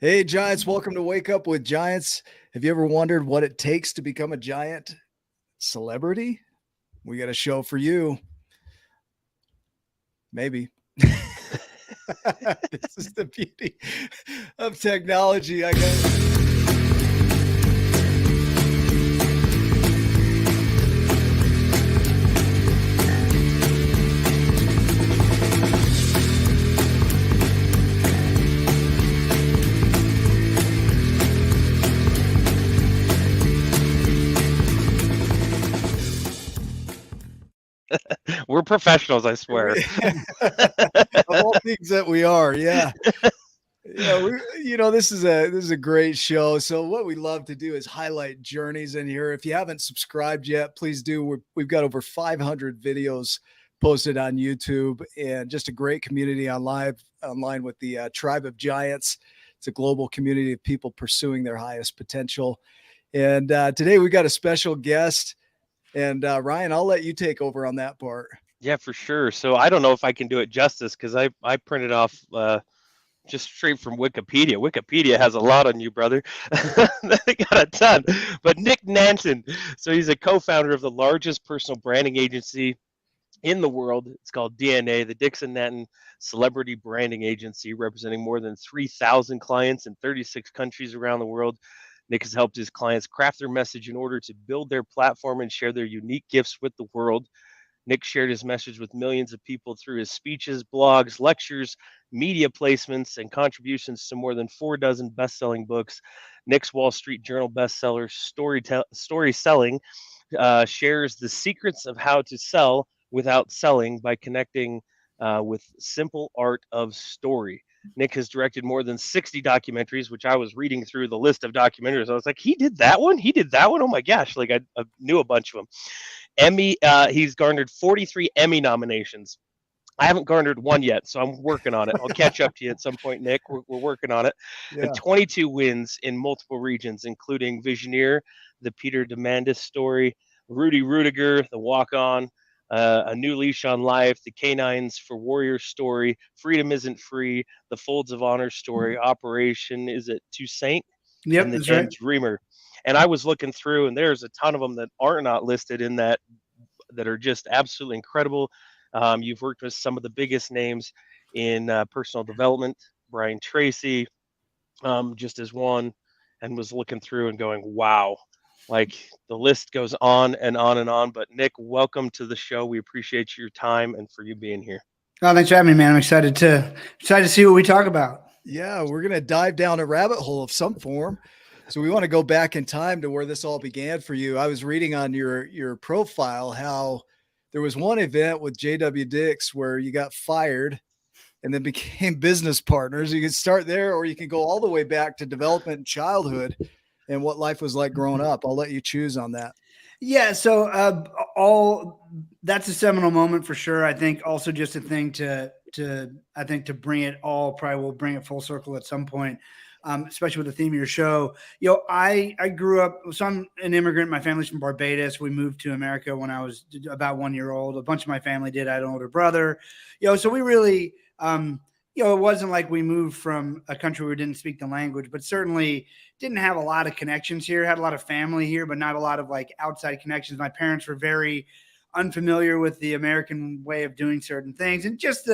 Hey, Giants, welcome to Wake Up with Giants. Have you ever wondered what it takes to become a giant celebrity? We got a show for you. Maybe. This is the beauty of technology. I guess. We're professionals, I swear. Of all things that we are, yeah. This is a great show. So what we love to do is highlight journeys in here. If you haven't subscribed yet, please do. We've got over 500 videos posted on YouTube, and just a great community online with the Tribe of Giants. It's a global community of people pursuing their highest potential. And today we got a special guest. And Ryan, I'll let you take over on that part. Yeah, for sure. So I don't know if I can do it justice because I printed off just straight from Wikipedia. Wikipedia has a lot on you, brother. They got a ton. But Nick Nanton, so he's a co-founder of the largest personal branding agency in the world. It's called DNA, the Dixon Nanton Celebrity Branding Agency, representing more than 3,000 clients in 36 countries around the world. Nick has helped his clients craft their message in order to build their platform and share their unique gifts with the world. Nick shared his message with millions of people through his speeches, blogs, lectures, media placements, and contributions to more than 4 dozen best-selling books. Nick's Wall Street Journal bestseller, StorySelling, shares the secrets of how to sell without selling by connecting with simple art of story. Nick has directed more than 60 documentaries, which I was reading through the list of documentaries. I was like, he did that one? He did that one? Oh my gosh. Like I knew a bunch of them. He's garnered 43 Emmy nominations. I haven't garnered one yet, so I'm working on it. I'll catch up to you at some point, Nick. We're working on it. Yeah. And 22 wins in multiple regions, including Visioneer, the Peter Diamandis story, Rudy Ruettiger, the Walk On, A New Leash on Life, the Canines for Warriors story, Freedom Isn't Free, the Folds of Honor story, Operation, is it Toussaint? Yep, And the that's Den right. Dreamer. And I was looking through, and there's a ton of them that are not listed in that are just absolutely incredible. You've worked with some of the biggest names in personal development, Brian Tracy, just as one, and was looking through and going, wow, like the list goes on and on and on. But Nick, welcome to the show. We appreciate your time and for you being here. Oh, thanks for having me, man. I'm excited to see what we talk about. Yeah, we're going to dive down a rabbit hole of some form. So we want to go back in time to where this all began for you. I was reading on your profile how there was one event with J.W. Dix where you got fired and then became business partners. You can start there, or you can go all the way back to development and childhood and what life was like growing up. I'll let you choose on that. Yeah, so all that's a seminal moment for sure. I think also just a thing to bring it all, probably we'll bring it full circle at some point. Especially with the theme of your show. I grew up, so I'm an immigrant. My family's from Barbados. We moved to America when I was about 1 year old. A bunch of my family did. I had an older brother. So we really, it wasn't like we moved from a country where we didn't speak the language, but certainly didn't have a lot of connections here. Had a lot of family here, but not a lot of like outside connections. My parents were very unfamiliar with the American way of doing certain things. And just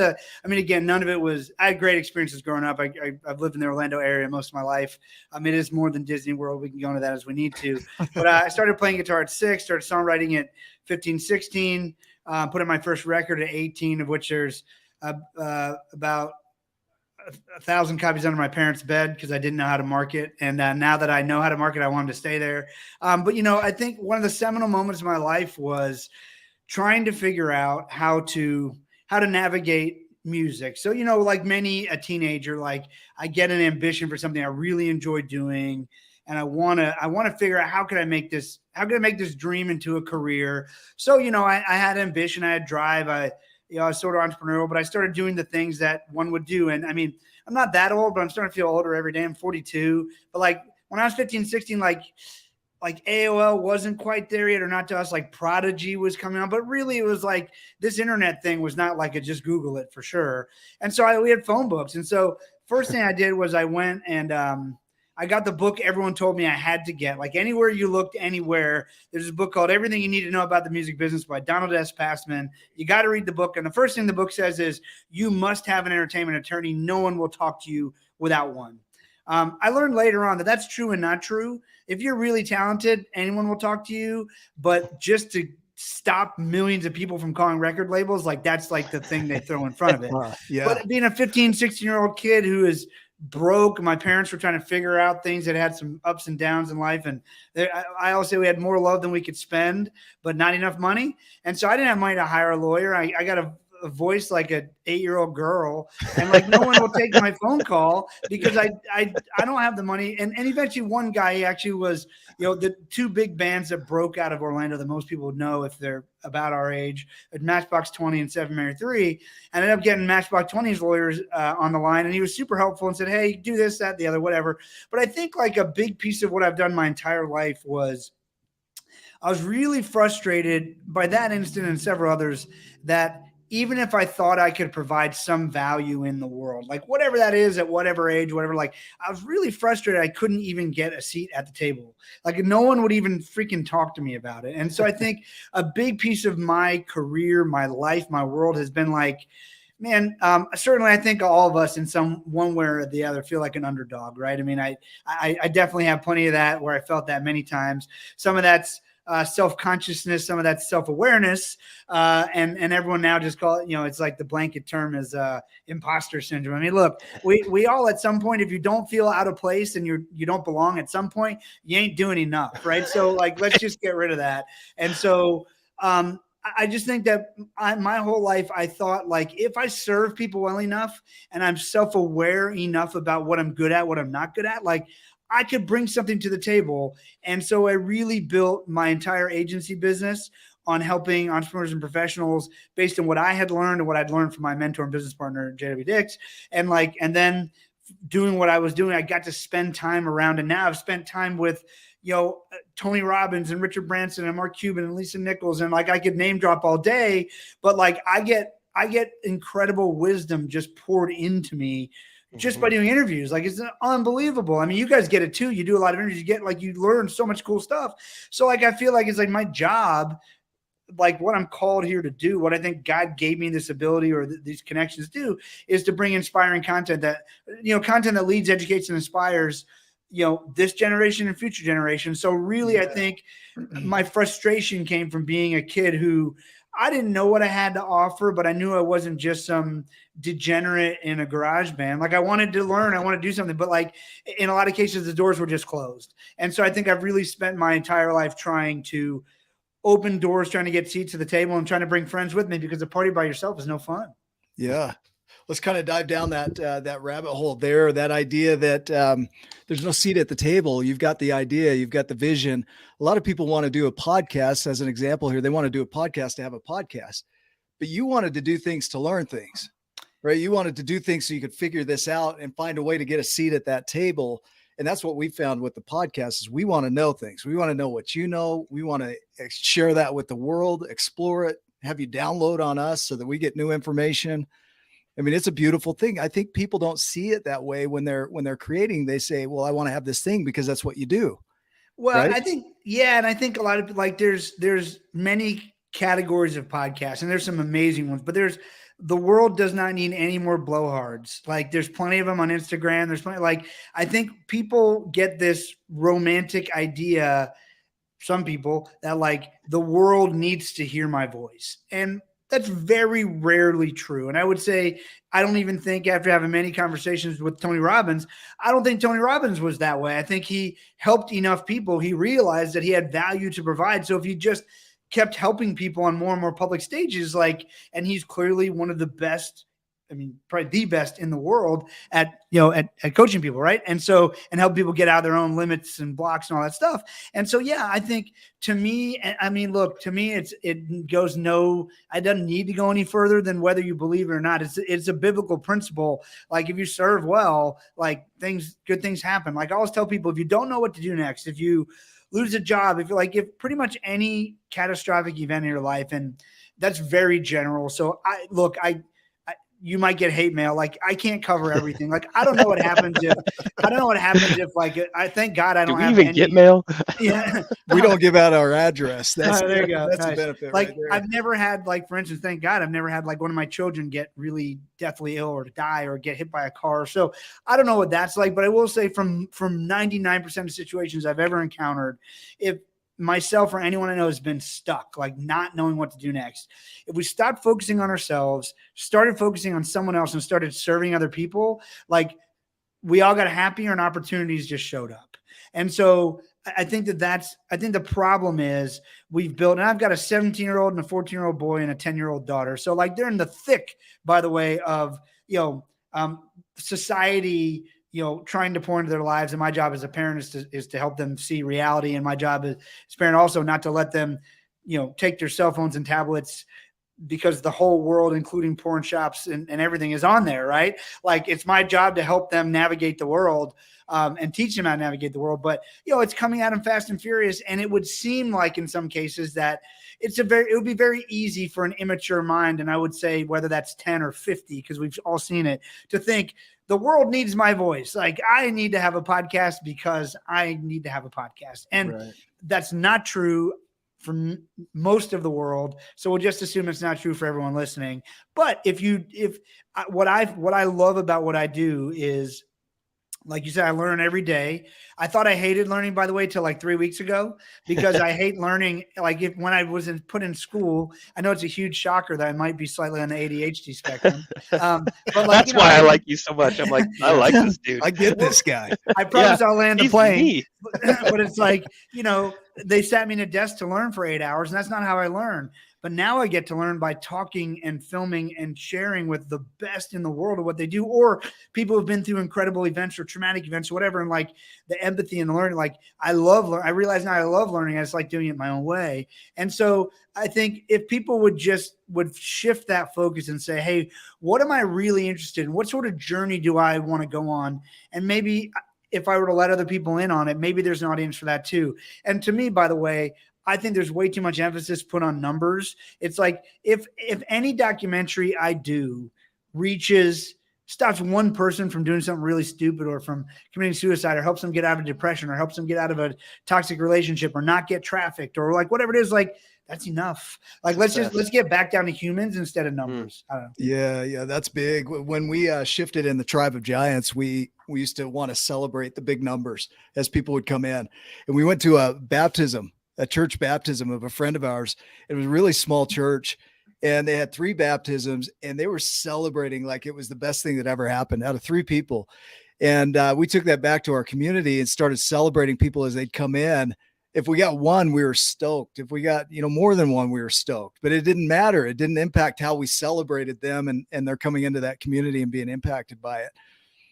again, none of it was, I had great experiences growing up. I've lived in the Orlando area most of my life. It is more than Disney World. We can go into that as we need to. But I started playing guitar at 6, started songwriting at 15, 16, put in my first record at 18, of which there's about 1,000 copies under my parents' bed because I didn't know how to market. And now that I know how to market, I wanted to stay there. But I think one of the seminal moments of my life was trying to figure out how to navigate music. So, like a teenager, like I get an ambition for something I really enjoy doing. And I want to figure out how can I make this dream into a career? So, I had ambition, I had drive. I was sort of entrepreneurial, but I started doing the things that one would do. And I mean, I'm not that old, but I'm starting to feel older every day. I'm 42. But like when I was 15, 16, like AOL wasn't quite there yet, or not to us, like Prodigy was coming on, but really it was like this internet thing was not like a just Google it for sure. And so we had phone books. And so first thing I did was I went and I got the book everyone told me I had to get. Like anywhere you looked, anywhere, there's a book called Everything You Need to Know About the Music Business by Donald S. Passman. You got to read the book. And the first thing the book says is you must have an entertainment attorney. No one will talk to you without one. I learned later on that that's true and not true. If you're really talented, anyone will talk to you. But just to stop millions of people from calling record labels, like that's like the thing they throw in front of it. Yeah. But being a 15, 16-year-old kid who is broke, my parents were trying to figure out things that had some ups and downs in life. And I always say we had more love than we could spend, but not enough money. And so I didn't have money to hire a lawyer. I got a voice like an 8-year-old girl, and like no one will take my phone call because I don't have the money. And eventually one guy, he actually was, the two big bands that broke out of Orlando that most people would know if they're about our age, Matchbox 20 and 7 Mary 3. I ended up getting Matchbox 20's lawyers on the line, and he was super helpful and said, hey, do this, that, the other, whatever. But I think like a big piece of what I've done my entire life was I was really frustrated by that incident and several others that even if I thought I could provide some value in the world, like whatever that is at whatever age, whatever, like I was really frustrated. I couldn't even get a seat at the table. Like no one would even freaking talk to me about it. And so I think a big piece of my career, my life, my world has been like, man, certainly I think all of us in some one way or the other feel like an underdog, right? I mean, I definitely have plenty of that where I felt that many times. Some of that's self-consciousness, some of that self-awareness, and everyone now just call it, it's like the blanket term is imposter syndrome. I mean, look, we all at some point, if you don't feel out of place and you don't belong at some point, you ain't doing enough, right? So like, let's just get rid of that. And so I just think that my whole life, I thought like if I serve people well enough and I'm self-aware enough about what I'm good at, what I'm not good at, like I could bring something to the table. And so I really built my entire agency business on helping entrepreneurs and professionals based on what I had learned and what I'd learned from my mentor and business partner, J.W. Dix. And then doing what I was doing, I got to spend time around. And now I've spent time with, Tony Robbins and Richard Branson and Mark Cuban and Lisa Nichols. And like, I could name drop all day, but like I get incredible wisdom just poured into me just by doing interviews. Like it's unbelievable. I mean, you guys get it too. You do a lot of interviews, you learn so much cool stuff. So like, I feel like it's like my job, like what I'm called here to do, what I think God gave me this ability or these connections do is to bring inspiring content that, content that leads, educates, and inspires, this generation and future generations. So really, I think my frustration came from being a kid who I didn't know what I had to offer, but I knew I wasn't just some degenerate in a garage band. Like I wanted to learn, I want to do something, but like in a lot of cases, the doors were just closed. And so I think I've really spent my entire life trying to open doors, trying to get seats at the table and trying to bring friends with me because a party by yourself is no fun. Yeah. Let's kind of dive down that rabbit hole there, that idea that there's no seat at the table. You've got the idea, you've got the vision. A lot of people want to do a podcast as an example here. They want to do a podcast to have a podcast, but you wanted to do things to learn things, right? You wanted to do things so you could figure this out and find a way to get a seat at that table. And that's what we found with the podcast is we want to know things. We want to know what you know. We want to share that with the world, explore it, have you download on us so that we get new information. I mean, it's a beautiful thing. I think people don't see it that way when they're creating. They say, well, I want to have this thing because that's what you do. Well, right? I think, yeah. And I think a lot of like, there's many categories of podcasts and there's some amazing ones, but the world does not need any more blowhards. Like there's plenty of them on Instagram. There's plenty, like, I think people get this romantic idea, some people, that like the world needs to hear my voice. And that's very rarely true. And I would say, I don't even think after having many conversations with Tony Robbins, I don't think Tony Robbins was that way. I think he helped enough people. He realized that he had value to provide. So if you just kept helping people on more and more public stages, like, and he's clearly one of the best, I mean, probably the best in the world at coaching people. Right. And so, and help people get out of their own limits and blocks and all that stuff. And so, yeah, I think to me, I mean, look, to me, it goes I don't need to go any further than whether you believe it or not. It's a biblical principle. Like if you serve well, like good things happen. Like I always tell people, if you don't know what to do next, if you lose a job, if pretty much any catastrophic event in your life, and that's very general. So you might get hate mail. Like, I can't cover everything. Like, I don't know what happens if like, I thank God I don't have even get mail. Yeah. We don't give out our address. That's there you go. That's Nice. a benefit. Like, right there. I've never had, like, for instance, thank God, I've never had like one of my children get really deathly ill or die or get hit by a car. So I don't know what that's like, but I will say from 99% of situations I've ever encountered, if myself or anyone I know has been stuck, like not knowing what to do next, if we stopped focusing on ourselves, started focusing on someone else, and started serving other people, like, we all got happier and opportunities just showed up. And so I think I think the problem is we've built, and I've got a 17-year-old and a 14-year-old boy and a 10-year-old daughter. So like, they're in the thick, by the way, of, society, trying to pour into their lives. And my job as a parent is to help them see reality. And my job as a parent also not to let them, take their cell phones and tablets, because the whole world, including porn shops and everything, is on there, right? Like, it's my job to help them navigate the world, and teach them how to navigate the world. But, it's coming at them fast and furious. And it would seem like in some cases that it would be very easy for an immature mind. And I would say whether that's 10 or 50, because we've all seen it, to think the world needs my voice. Like, I need to have a podcast because I need to have a podcast. And that's not true for most of the world. So we'll just assume it's not true for everyone listening. But what I love about what I do is, like you said, I learn every day. I thought I hated learning, by the way, till like 3 weeks ago, because I hate learning. Like, when I was put in school, I know it's a huge shocker that I might be slightly on the ADHD spectrum. But like, that's why I like you so much. I'm like, I like this dude. I get this guy. I promise I'll land the plane. Me. But it's like, they sat me in a desk to learn for 8 hours, and that's not how I learn. But now I get to learn by talking and filming and sharing with the best in the world of what they do, or people who've been through incredible events or traumatic events or whatever. And like, the empathy and the learning, like, I realize now I love learning. I just like doing it my own way. And so I think if people would shift that focus and say, hey, what am I really interested in? What sort of journey do I want to go on? And maybe if I were to let other people in on it, maybe there's an audience for that too. And to me, by the way, I think there's way too much emphasis put on numbers. It's like, if any documentary I do stops one person from doing something really stupid, or from committing suicide, or helps them get out of depression, or helps them get out of a toxic relationship, or not get trafficked, or like whatever it is, like, that's enough. Like, let's get back down to humans instead of numbers. I don't know. Yeah, that's big. When we shifted in the Tribe of Giants, we used to want to celebrate the big numbers as people would come in, and we went to a church baptism of a friend of ours. It was a really small church, and they had 3 baptisms, and they were celebrating like it was the best thing that ever happened out of 3 people. And we took that back to our community and started celebrating people as they'd come in. If we got 1, we were stoked. If we got, more than 1, we were stoked, but it didn't matter. It didn't impact how we celebrated them, and they're coming into that community and being impacted by it.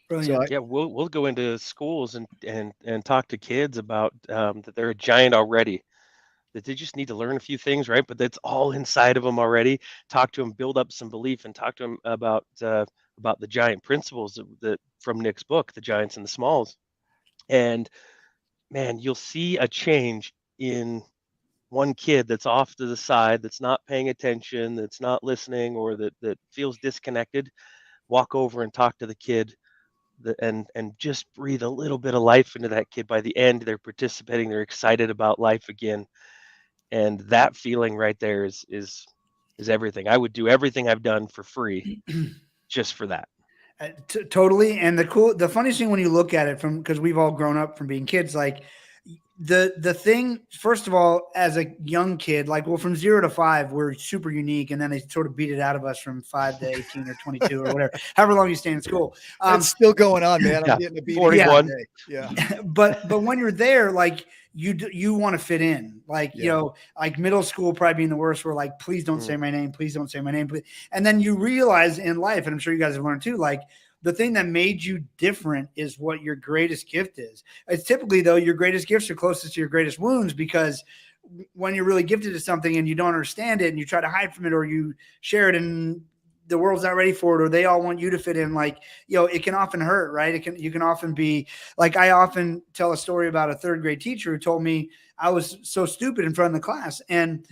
Brilliant. So we'll go into schools and talk to kids about that they're a giant already, that they just need to learn a few things, right? But that's all inside of them already. Talk to them, build up some belief, and talk to them about the giant principles that from Nick's book, The Giants and the Smalls. And man, you'll see a change in one kid that's off to the side, that's not paying attention, that's not listening, or that feels disconnected. Walk over and talk to the kid, and just breathe a little bit of life into that kid. By the end, they're participating, they're excited about life again. And that feeling right there is everything. I would do everything I've done for free just for that. Totally. And the funniest thing when you look at it because we've all grown up from being kids, like, the thing, first of all, as a young kid, like, well, from 0 to 5, we're super unique. And then they sort of beat it out of us from 5 to 18 or 22 or whatever, however long you stay in school. It's still going on, man. I'm getting a beat. 41. Yeah. But when you're there, like, you want to fit in, like, like middle school probably being the worst, where like, please don't say my name. Please don't say my name. And then you realize in life, and I'm sure you guys have learned too, like, the thing that made you different is what your greatest gift is. It's typically, though, your greatest gifts are closest to your greatest wounds, because when you're really gifted to something and you don't understand it and you try to hide from it, or you share it and the world's not ready for it, or they all want you to fit in, like, it can often hurt, right? You can often be like, I often tell a story about a 3rd grade teacher who told me I was so stupid in front of the class. And,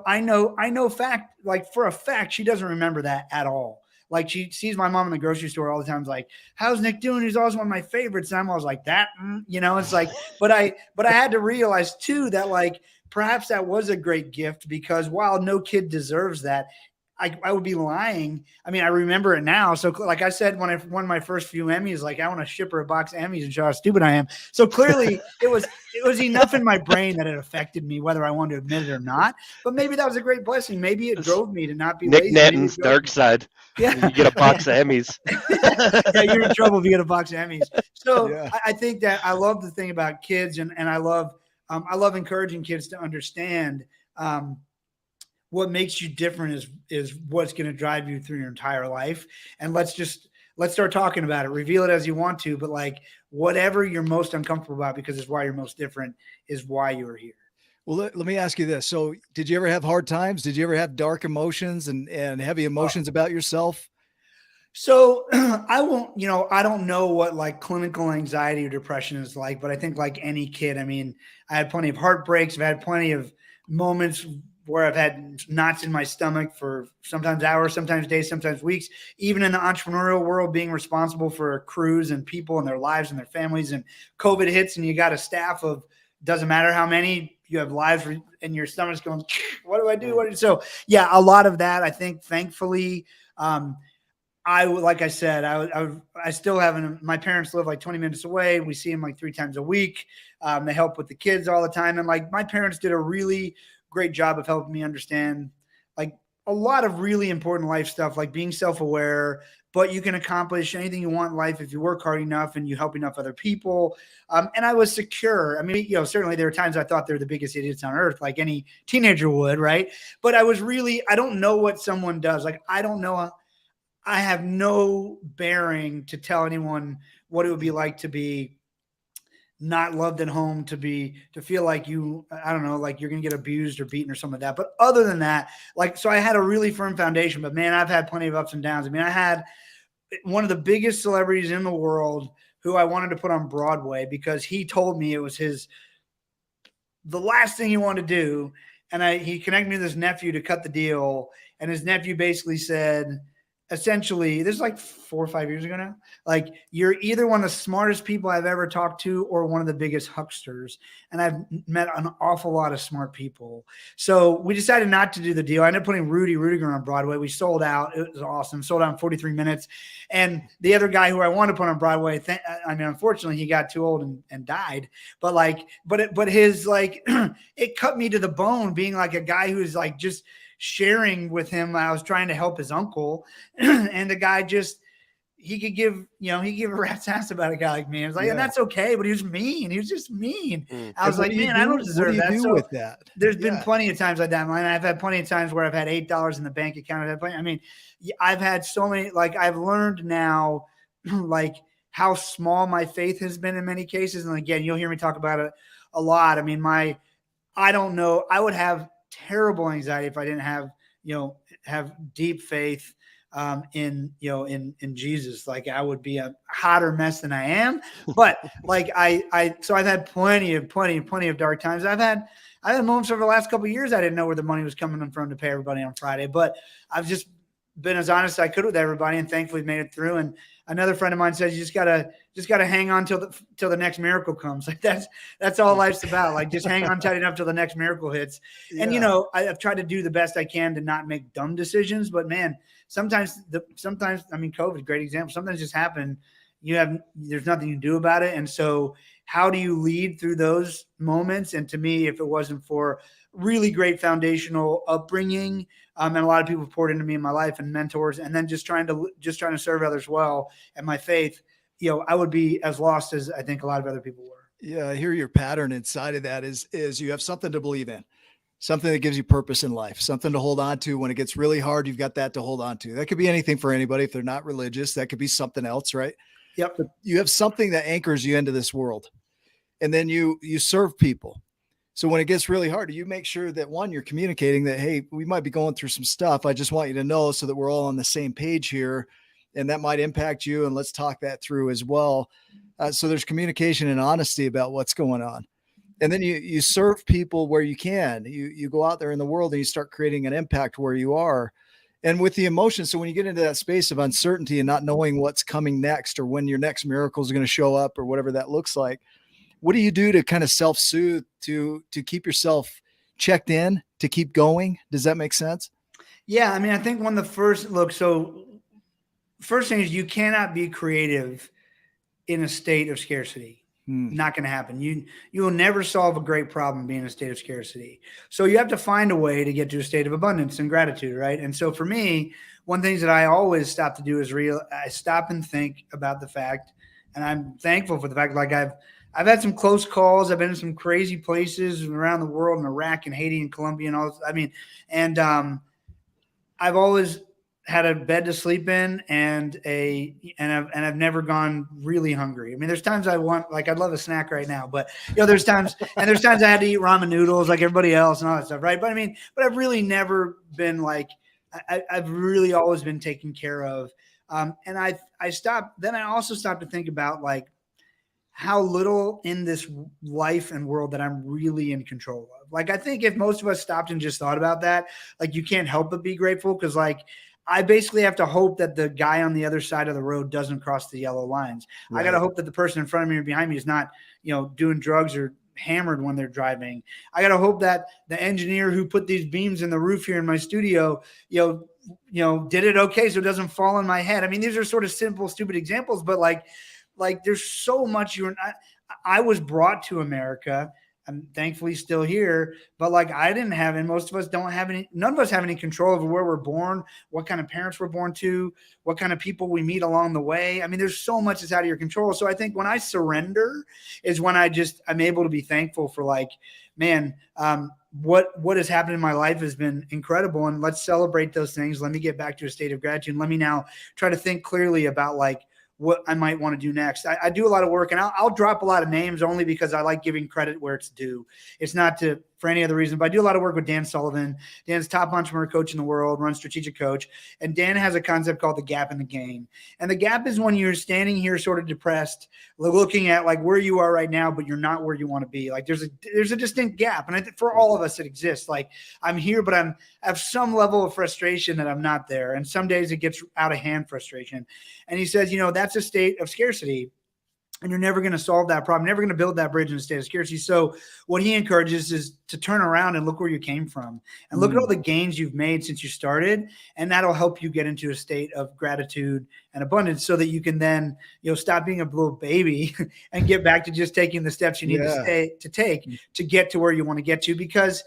I know for a fact, she doesn't remember that at all. like she sees my mom in the grocery store all the time. Like, how's Nick doing? He's always one of my favorites. And I'm always like that, it's like, but I had to realize too, that like, perhaps that was a great gift, because while no kid deserves that, I would be lying. I mean, I remember it now. So like I said, when I won my first few Emmys, like I want to ship her a box of Emmys and show how stupid I am. So clearly it was enough in my brain that it affected me, whether I wanted to admit it or not. But maybe that was a great blessing. Maybe it drove me to not be Nick lazy. Nanton's dark side. Yeah. You get a box of Emmys. Yeah, you're in trouble if you get a box of Emmys. So Yeah. I think that I love the thing about kids, and I love encouraging kids to understand what makes you different is what's going to drive you through your entire life. And let's start talking about it. Reveal it as you want to, but like whatever you're most uncomfortable about, because it's why you're most different, is why you're here. Well, let me ask you this. So did you ever have hard times? Did you ever have dark emotions and heavy emotions about yourself? So I don't know what like clinical anxiety or depression is like, but I think like any kid, I mean, I had plenty of heartbreaks. I've had plenty of moments where I've had knots in my stomach for sometimes hours, sometimes days, sometimes weeks. Even in the entrepreneurial world, being responsible for crews and people and their lives and their families, and COVID hits and you got a staff of, doesn't matter how many, you have lives and your stomach's going, what do I do? So yeah, a lot of that, I think, thankfully, like I said, I still haven't, my parents live like 20 minutes away. We see them like 3 times a week. They help with the kids all the time. And like my parents did a really great job of helping me understand like a lot of really important life stuff, like being self-aware, but you can accomplish anything you want in life if you work hard enough and you help enough other people. And I was secure. I mean, certainly there were times I thought they're the biggest idiots on earth, like any teenager would, right? But I don't know what someone does. Like, I don't know. I have no bearing to tell anyone what it would be like to be not loved at home, to feel like I don't know, like you're going to get abused or beaten or something like that. But other than that, like, so I had a really firm foundation, but man, I've had plenty of ups and downs. I mean, I had one of the biggest celebrities in the world who I wanted to put on Broadway because he told me it was the last thing he wanted to do. And he connected me with his nephew to cut the deal. And his nephew basically said, essentially, this is like 4 or 5 years ago now, like, you're either one of the smartest people I've ever talked to or one of the biggest hucksters. And I've met an awful lot of smart people. So we decided not to do the deal. I ended up putting Ruettiger on Broadway. We sold out. It was awesome. Sold out in 43 minutes. And the other guy who I wanted to put on Broadway, unfortunately, he got too old and died. But his, like, it cut me to the bone, being like a guy who's like just sharing with him. I was trying to help his uncle, and the guy he could give a rat's ass about a guy like me. I was like, and that's okay, but he was mean. He was just mean. I was like, man, I don't deserve that. What do you do with that? There's been plenty of times like that. And I've had plenty of times where I've had $8 in the bank account. I've had so many, like, I've learned now, like, how small my faith has been in many cases. And again, you'll hear me talk about it a lot. I mean, I don't know. I would have terrible anxiety if I didn't have deep faith in Jesus. Like, I would be a hotter mess than I am. But like so I've had plenty of dark times. I've had moments over the last couple of years I didn't know where the money was coming from to pay everybody on Friday. But I've just been as honest as I could with everybody, and thankfully made it through. And another friend of mine says, you just gotta hang on till the next miracle comes. Like, that's all life's about. Like, just hang on tight enough till the next miracle hits. Yeah. And I've tried to do the best I can to not make dumb decisions, but man, sometimes COVID, great example. Sometimes just happen. There's nothing you can do about it. And so how do you lead through those moments? And to me, if it wasn't for really great foundational upbringing, and a lot of people poured into me in my life and mentors, and then just trying to serve others well, and my faith, I would be as lost as I think a lot of other people were. Yeah. I hear your pattern inside of that is you have something to believe in, something that gives you purpose in life, something to hold on to when it gets really hard. You've got that to hold on to. That could be anything for anybody. If they're not religious, that could be something else, right? Yep. But you have something that anchors you into this world, and then you serve people. So when it gets really hard, you make sure that, one, you're communicating that, hey, we might be going through some stuff. I just want you to know so that we're all on the same page here, and that might impact you. And let's talk that through as well. So there's communication and honesty about what's going on. And then you serve people where you can. You go out there in the world and you start creating an impact where you are. And with the emotion, so when you get into that space of uncertainty and not knowing what's coming next or when your next miracle is going to show up or whatever that looks like, what do you do to kind of self-soothe, to keep yourself checked in, to keep going? Does that make sense? Yeah. I mean, I think one of the first thing is you cannot be creative in a state of scarcity. Not going to happen. You will never solve a great problem being in a state of scarcity. So you have to find a way to get to a state of abundance and gratitude, right? And so for me, one thing that I always stop to do is I stop and think about the fact, and I'm thankful for the fact, like I've had some close calls. I've been in some crazy places around the world, in Iraq and Haiti and Colombia and all this. I mean, and I've always had a bed to sleep in and I've never gone really hungry. I mean, there's times I'd love a snack right now, but there's times I had to eat ramen noodles like everybody else and all that stuff. Right. But I've really never been like, I've really always been taken care of. And I also stopped to think about like how little in this life and world that I'm really in control of. Like, I think if most of us stopped and just thought about that, like you can't help but be grateful. Cause like, I basically have to hope that the guy on the other side of the road doesn't cross the yellow lines. Right. I got to hope that the person in front of me or behind me is not, doing drugs or hammered when they're driving. I got to hope that the engineer who put these beams in the roof here in my studio, did it okay so it doesn't fall on my head. I mean, these are sort of simple, stupid examples, but like there's so much. I was brought to America. I'm thankfully still here, but like I didn't have, and most of us don't have any, none of us have any control over where we're born, what kind of parents we're born to, what kind of people we meet along the way. I mean, there's so much that's out of your control. So I think when I surrender is when I'm able to be thankful for like, man, what has happened in my life has been incredible. And let's celebrate those things. Let me get back to a state of gratitude. Let me now try to think clearly about like, what I might want to do next. I do a lot of work, and I'll drop a lot of names only because I like giving credit where it's due. It's not for any other reason, but I do a lot of work with Dan Sullivan. Dan's top entrepreneur coach in the world, runs Strategic Coach. And Dan has a concept called the gap in the game. And the gap is when you're standing here sort of depressed, looking at like where you are right now, but you're not where you want to be. Like there's a distinct gap. And I think for all of us, it exists. Like I'm here, but I have some level of frustration that I'm not there. And some days it gets out of hand frustration. And he says, that's a state of scarcity. And you're never going to solve that problem, never going to build that bridge in a state of scarcity. So what he encourages is to turn around and look where you came from and look at all the gains you've made since you started. And that'll help you get into a state of gratitude and abundance so that you can then, stop being a little baby and get back to just taking the steps you need to take to get to where you want to get to, because,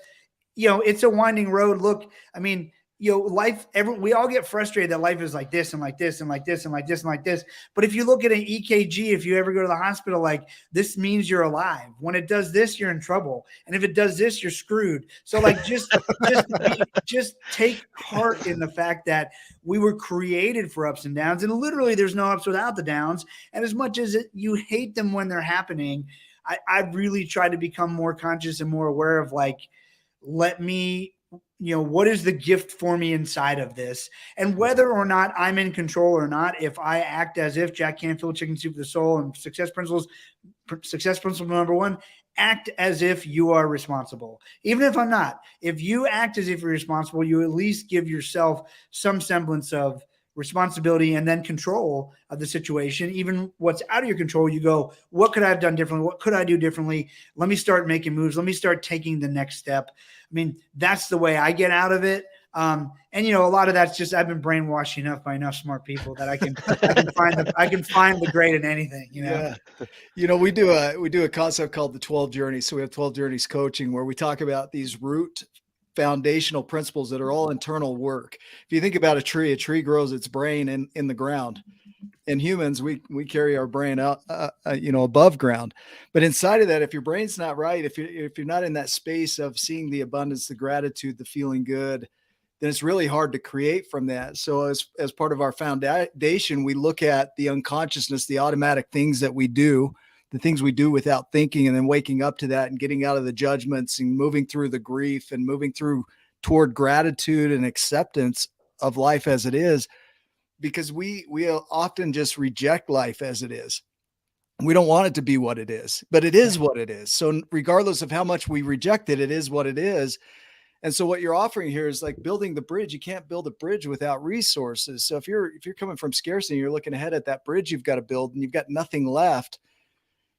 it's a winding road. Look, I mean, life, we all get frustrated that life is like this and like this and like this and like this and like this. But if you look at an EKG, if you ever go to the hospital, like this means you're alive. When it does this, you're in trouble. And if it does this, you're screwed. So like, just take heart in the fact that we were created for ups and downs, and literally there's no ups without the downs. And as much as you hate them when they're happening, I've really tried to become more conscious and more aware of like, let me, what is the gift for me inside of this? And whether or not I'm in control or not, if I act as if Jack Canfield, Chicken Soup for the Soul, and success principle number 1, act as if you are responsible. Even if I'm not, if you act as if you're responsible, you at least give yourself some semblance of responsibility and then control of the situation. Even what's out of your control, you go, what could I have done differently? What could I do differently? Let me start making moves. Let me start taking the next step. I mean, that's the way I get out of it. And a lot of that's just, I've been brainwashed enough by enough smart people that I can find the great in anything, Yeah. We do a concept called the 12 journeys. So we have 12 journeys coaching where we talk about these root foundational principles that are all internal work. If you think about a tree grows its brain in the ground. In humans, we carry our brain out, above ground. But inside of that, if your brain's not right, if you're not in that space of seeing the abundance, the gratitude, the feeling good, then it's really hard to create from that. So as part of our foundation, we look at the unconsciousness, the automatic things that we do, the things we do without thinking, and then waking up to that and getting out of the judgments and moving through the grief and moving toward gratitude and acceptance of life as it is, because we often just reject life as it is. We don't want it to be what it is, but it is what it is. So regardless of how much we reject it, it is what it is. And so what you're offering here is like building the bridge. You can't build a bridge without resources. So if you're coming from scarcity, you're looking ahead at that bridge you've got to build and you've got nothing left,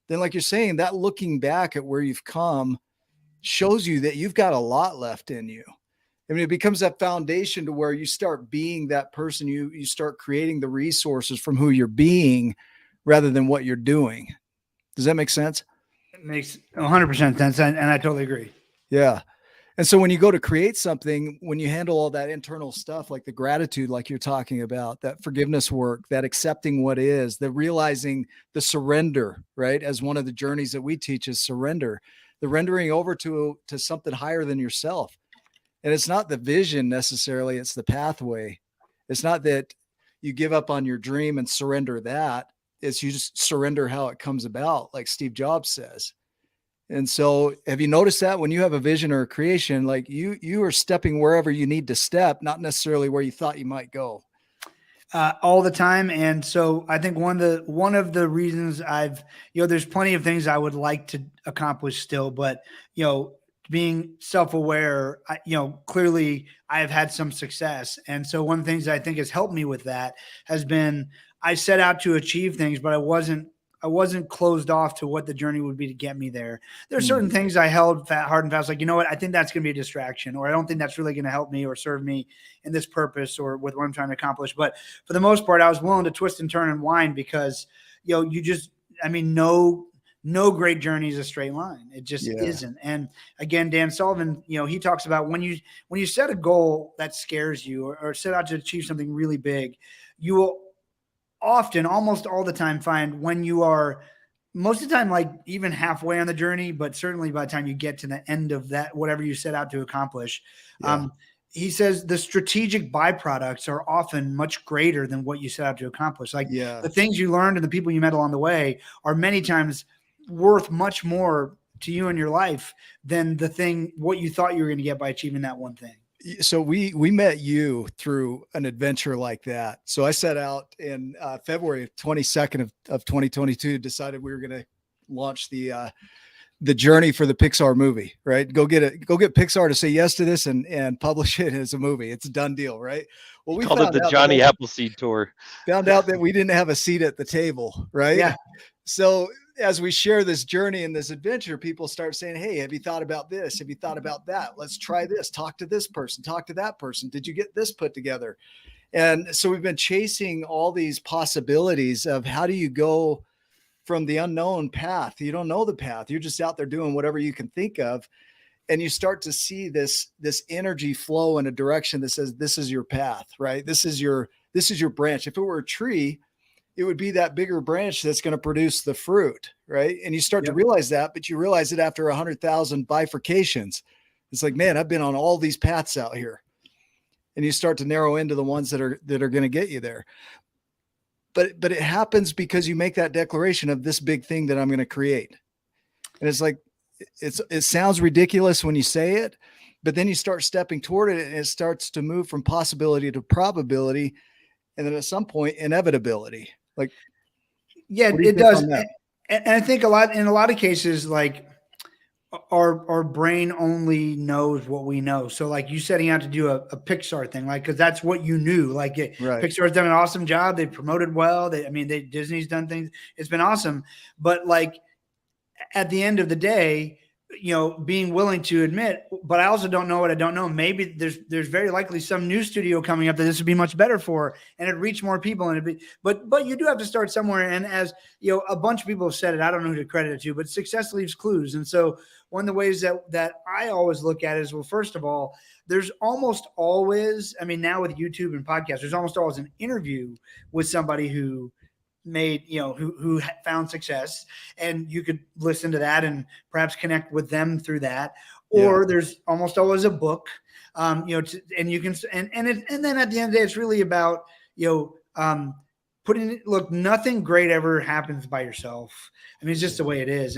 then like you're saying, that looking back at where you've come shows you that you've got a lot left in you. I mean, it becomes that foundation to where you start being that person. You start creating the resources from who you're being rather than what you're doing. Does that make sense? It makes 100% sense. And I totally agree. Yeah. And so when you go to create something, when you handle all that internal stuff, like the gratitude, like you're talking about, that forgiveness work, that accepting what is, the realizing the surrender, right? As one of the journeys that we teach is surrender, the rendering over to something higher than yourself. And it's not the vision necessarily, it's the pathway. It's not that you give up on your dream and surrender that. It's you just surrender how it comes about, like Steve Jobs says. And so have you noticed that when you have a vision or a creation, like you are stepping wherever you need to step, not necessarily where you thought you might go? All the time. And so I think one of the reasons there's plenty of things I would like to accomplish still, but, being self-aware, clearly I have had some success. And so one of the things that I think has helped me with that has been, I set out to achieve things, but I wasn't closed off to what the journey would be to get me there. There are certain things I held hard and fast, like, you know what, I think that's going to be a distraction, or I don't think that's really going to help me or serve me in this purpose or with what I'm trying to accomplish. But for the most part, I was willing to twist and turn and wind because, no great journey is a straight line. It just isn't. And again, Dan Sullivan, he talks about when you set a goal that scares you or set out to achieve something really big, you will often, almost all the time, find when you are most of the time, like even halfway on the journey, but certainly by the time you get to the end of that, whatever you set out to accomplish, he says the strategic byproducts are often much greater than what you set out to accomplish. Like the things you learned and the people you met along the way are many times worth much more to you in your life than what you thought you were going to get by achieving that one thing. So we met you through an adventure like that. So I set out in February 22nd of 2022, decided we were going to launch the journey for the Pixar movie, right? Go get Pixar to say yes to this and publish it as a movie. It's a done deal, right? Well, we called it the Johnny Appleseed tour. Found out that we didn't have a seat at the table, right? Yeah. So as we share this journey and this adventure, people start saying, hey, have you thought about this? Have you thought about that? Let's try this. Talk to this person. Talk to that person. Did you get this put together? And so we've been chasing all these possibilities of how do you go from the unknown path? You don't know the path. You're just out there doing whatever you can think of. And you start to see this energy flow in a direction that says, this is your path, right? This is your branch. If it were a tree, it would be that bigger branch that's going to produce the fruit, right? And you start to realize that, but you realize it after 100,000 bifurcations. It's like, man, I've been on all these paths out here. And you start to narrow into the ones that are going to get you there. But it happens because you make that declaration of this big thing that I'm going to create. And it's like, it sounds ridiculous when you say it, but then you start stepping toward it and it starts to move from possibility to probability. And then at some point, inevitability. Like, it does. And I think in a lot of cases, like our brain only knows what we know. So like you setting out to do a Pixar thing, like, cause that's what you knew. Like Pixar's done an awesome job. They promoted well. Disney's done things. It's been awesome. But like at the end of the day, being willing to admit, but I also don't know what I don't know. Maybe there's very likely some new studio coming up that this would be much better for, and it'd reach more people. But you do have to start somewhere. And as a bunch of people have said it, I don't know who to credit it to, but success leaves clues. And so one of the ways that I always look at it is, well, first of all, there's almost always, now with YouTube and podcasts, there's almost always an interview with somebody who made, who found success, and you could listen to that and perhaps connect with them through that. Or there's almost always a book, and you can, and then at the end of the day, it's really about, look, nothing great ever happens by yourself. It's just the way it is.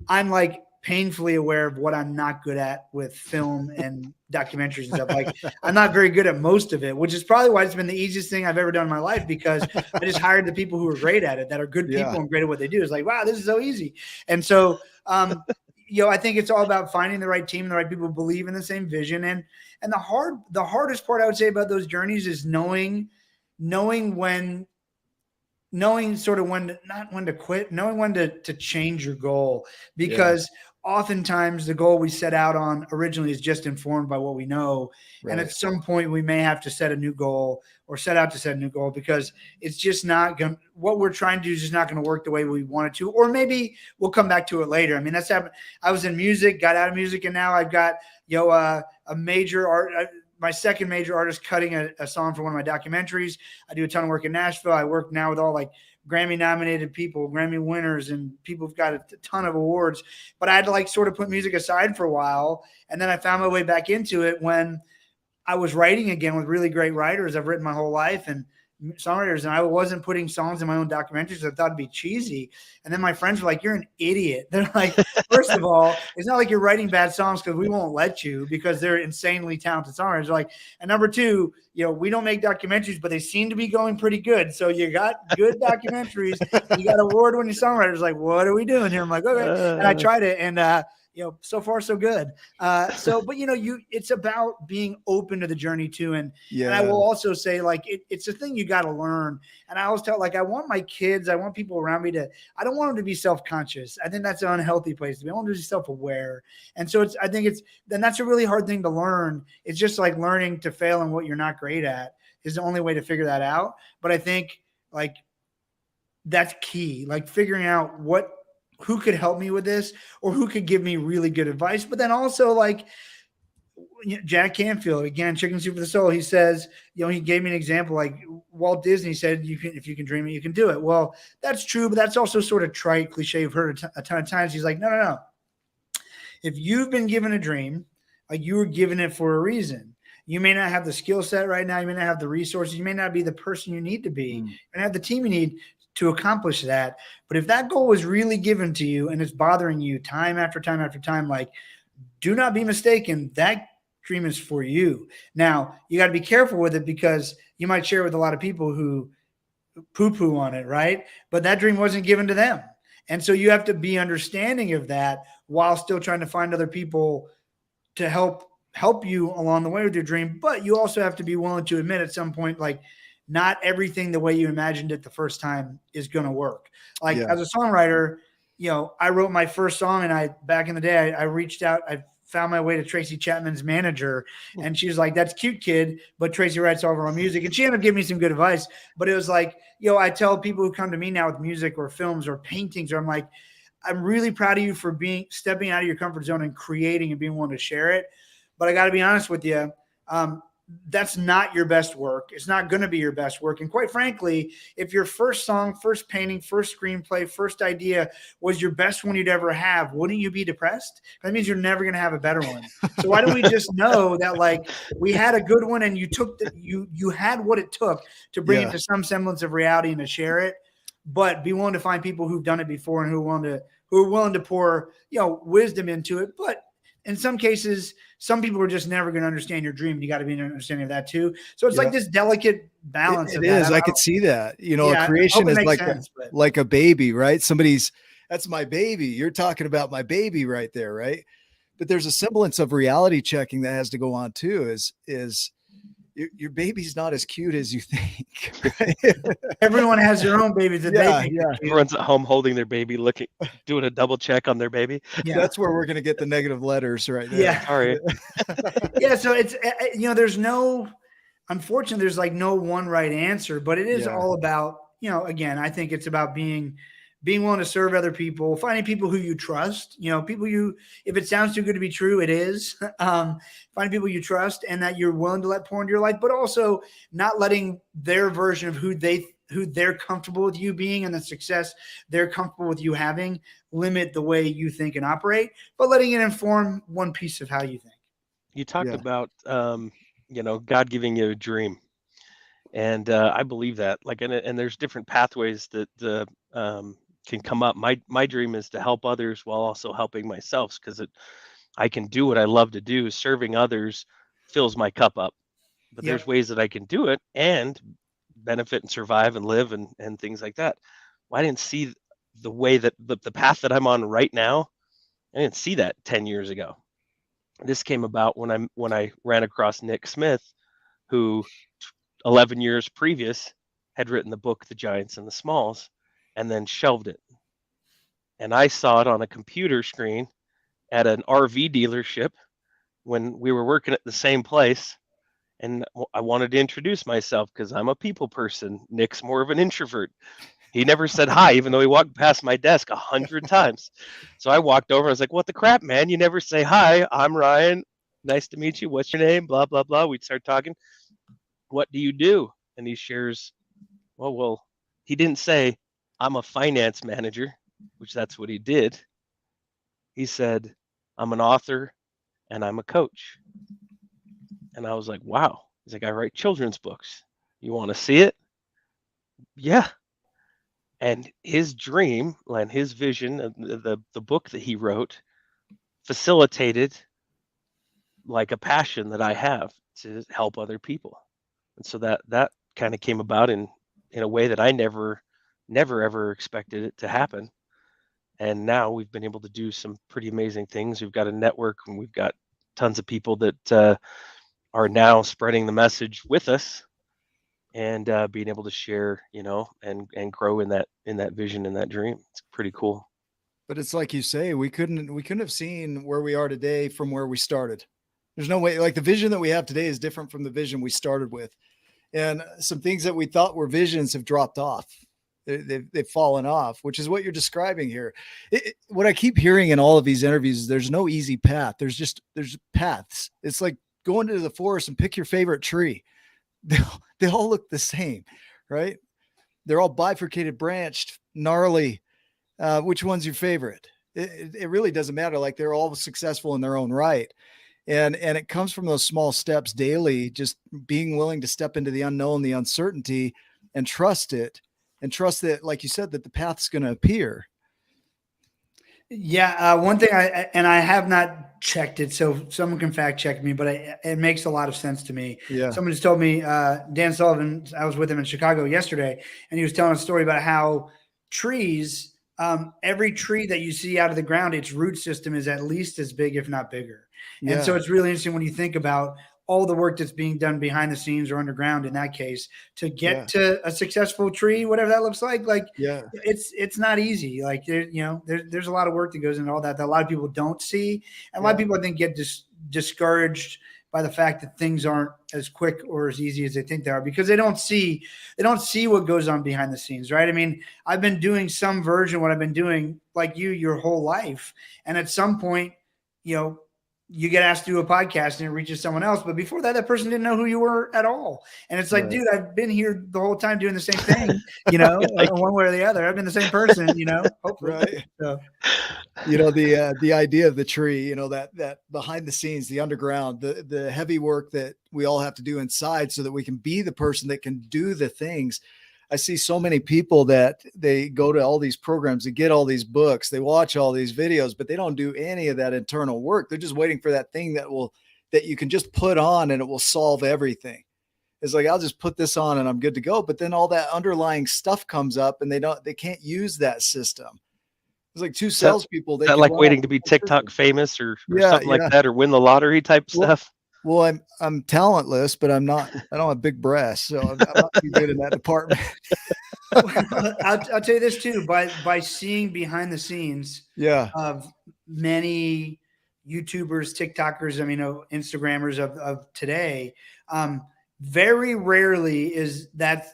I'm like painfully aware of what I'm not good at with film and documentaries and stuff. Like I'm not very good at most of it, which is probably why it's been the easiest thing I've ever done in my life, because I just hired the people who are great at it, that are good people and great at what they do. It's like, wow, this is so easy. And so, I think it's all about finding the right team, the right people who believe in the same vision. And the hardest part I would say about those journeys is knowing sort of not when to quit, knowing when to change your goal, because oftentimes the goal we set out on originally is just informed by what we know. Right. And at some point we may have to set a new goal or set out to set a new goal, because it's just not going, what we're trying to do is just not going to work the way we want it to, or maybe we'll come back to it later. I mean, that's happened. I was in music, got out of music, and now I've got, a major art, my second major artist cutting a song for one of my documentaries. I do a ton of work in Nashville. I work now with all like Grammy nominated people, Grammy winners, and people who've got a ton of awards. But I had to like sort of put music aside for a while. And then I found my way back into it when I was writing again with really great writers I've written my whole life, and songwriters, and I wasn't putting songs in my own documentaries. I thought it'd be cheesy. And then my friends were like, "You're an idiot." They're like, first of all, it's not like you're writing bad songs because we won't let you, because they're insanely talented songwriters. They're like, and number two, we don't make documentaries, but they seem to be going pretty good. So you got good documentaries, you got award-winning songwriters. Like, what are we doing here? I'm like, okay. And I tried it, and so far so good. But it's about being open to the journey too. And I will also say, like, it's a thing you got to learn. And I always tell, like, I want my kids, I want people around me I don't want them to be self-conscious. I think that's an unhealthy place to be. I want them to be self-aware. And so that's a really hard thing to learn. It's just like learning to fail in what you're not great at is the only way to figure that out. But I think like that's key, like figuring out who could help me with this, or who could give me really good advice. But then also, like, Jack Canfield, again, Chicken Soup for the Soul, he says, he gave me an example, like Walt Disney said, if you can dream it, you can do it. Well, that's true, but that's also sort of trite, cliche. You've heard a ton of times. He's like, no. If you've been given a dream, like, you were given it for a reason. You may not have the skill set right now. You may not have the resources. You may not be the person you need to be. You may not have the team you need to accomplish that. But if that goal is really given to you and it's bothering you time after time after time, like, do not be mistaken, that dream is for you. Now, you got to be careful with it, because you might share with a lot of people who poo-poo on it, right? But that dream wasn't given to them. And so you have to be understanding of that while still trying to find other people to help you along the way with your dream. But you also have to be willing to admit at some point, like, not everything the way you imagined it the first time is going to work. Like, as a songwriter, I wrote my first song, and back in the day, I reached out, I found my way to Tracy Chapman's manager, and she was like, "That's cute, kid, but Tracy writes all of our own music." And she ended up giving me some good advice, but it was like, I tell people who come to me now with music or films or paintings, or I'm like, I'm really proud of you for stepping out of your comfort zone and creating and being willing to share it. But I got to be honest with you. That's not your best work. It's not going to be your best work. And quite frankly, if your first song, first painting, first screenplay, first idea was your best one you'd ever have, wouldn't you be depressed? That means you're never going to have a better one. So why don't we just know that, like, we had a good one, and you had what it took to bring it to some semblance of reality and to share it, but be willing to find people who've done it before and who are willing to pour, wisdom into it. But in some cases, some people are just never going to understand your dream. You got to be an understanding of that too. So it's like this delicate balance. It is. I could see that. A creation is like a baby, right? That's my baby. You're talking about my baby right there, right? But there's a semblance of reality checking that has to go on too. Is your baby's not as cute as you think. Right? Everyone has their own babies. Everyone's at home holding their baby, doing a double check on their baby. Yeah. That's where we're going to get the negative letters right there. Yeah. Sorry. So it's, unfortunately, there's like no one right answer, but it is all about, again, I think it's about being willing to serve other people, finding people who you trust, if it sounds too good to be true, it is. Finding people you trust and that you're willing to let pour into your life, but also not letting their version of who they're comfortable with you being and the success they're comfortable with you having limit the way you think and operate, but letting it inform one piece of how you think. You talked about, God giving you a dream. And I believe that, and there's different pathways that can come up. My dream is to help others while also helping myself, because I can do what I love to do. Serving others fills my cup up, but there's ways that I can do it and benefit and survive and live and things like that. Well, I didn't see the way that the path that I'm on right now I didn't see that 10 years ago. This came about when I ran across Nick Smith, who 11 years previous had written the book The Giants and the Smalls and then shelved it. And I saw it on a computer screen at an RV dealership when we were working at the same place. And I wanted to introduce myself because I'm a people person. Nick's more of an introvert. He never said hi, even though he walked past my desk 100 times. So I walked over. I was like, what the crap, man? You never say hi. I'm Ryan. Nice to meet you. What's your name? Blah, blah, blah. We'd start talking. What do you do? And he shares, well, he didn't say, I'm a finance manager, which that's what he did. He said, I'm an author and I'm a coach. And I was like, wow. He's like, I write children's books. You want to see it? Yeah. And his dream and his vision, the book that he wrote, facilitated like a passion that I have to help other people. And so that kind of came about in a way that I never ever expected it to happen. And now we've been able to do some pretty amazing things. We've got a network and we've got tons of people that are now spreading the message with us and being able to share, and grow in that vision and that dream. It's pretty cool. But it's like you say, we couldn't have seen where we are today from where we started. There's no way. Like, the vision that we have today is different from the vision we started with. And some things that we thought were visions have dropped off. They've fallen off, which is what you're describing here. What I keep hearing in all of these interviews is there's no easy path. There's paths. It's like going into the forest and pick your favorite tree. They all look the same, right? They're all bifurcated, branched, gnarly. Which one's your favorite? It really doesn't matter. Like, they're all successful in their own right. And it comes from those small steps daily, just being willing to step into the unknown, the uncertainty, and trust it. And trust that, like you said, that the path's going to appear. Yeah. One thing I have not checked it, so someone can fact check me, but it makes a lot of sense to me. Yeah. Someone just told me, Dan Sullivan, I was with him in Chicago yesterday, and he was telling a story about how trees, every tree that you see out of the ground, its root system is at least as big, if not bigger. Yeah. And so it's really interesting when you think about all the work that's being done behind the scenes or underground in that case to get to a successful tree, whatever that looks like. Like, it's not easy. Like, there's a lot of work that goes into all that a lot of people don't see. And a lot of people, I think, get discouraged by the fact that things aren't as quick or as easy as they think they are, because they don't see what goes on behind the scenes. Right. I mean, I've been doing some version of what I've been doing, like you, your whole life. And at some point, you get asked to do a podcast and it reaches someone else. But before that person didn't know who you were at all. And it's like, dude, I've been here the whole time doing the same thing, one way or the other. I've been the same person, hopefully. Right. So. The idea of the tree, that behind the scenes, the underground, the heavy work that we all have to do inside so that we can be the person that can do the things. I see so many people that they go to all these programs, they get all these books, they watch all these videos, but they don't do any of that internal work. They're just waiting for that thing that you can just put on and it will solve everything. It's like, I'll just put this on and I'm good to go. But then all that underlying stuff comes up and they can't use that system. It's like two salespeople. Is that like waiting to be TikTok famous or something like that, or win the lottery type stuff? Well, I'm talentless, but I don't have big breasts, so I'm not too good in that department. I'll tell you this too, by seeing behind the scenes of many YouTubers, TikTokers, Instagrammers of today, very rarely is that,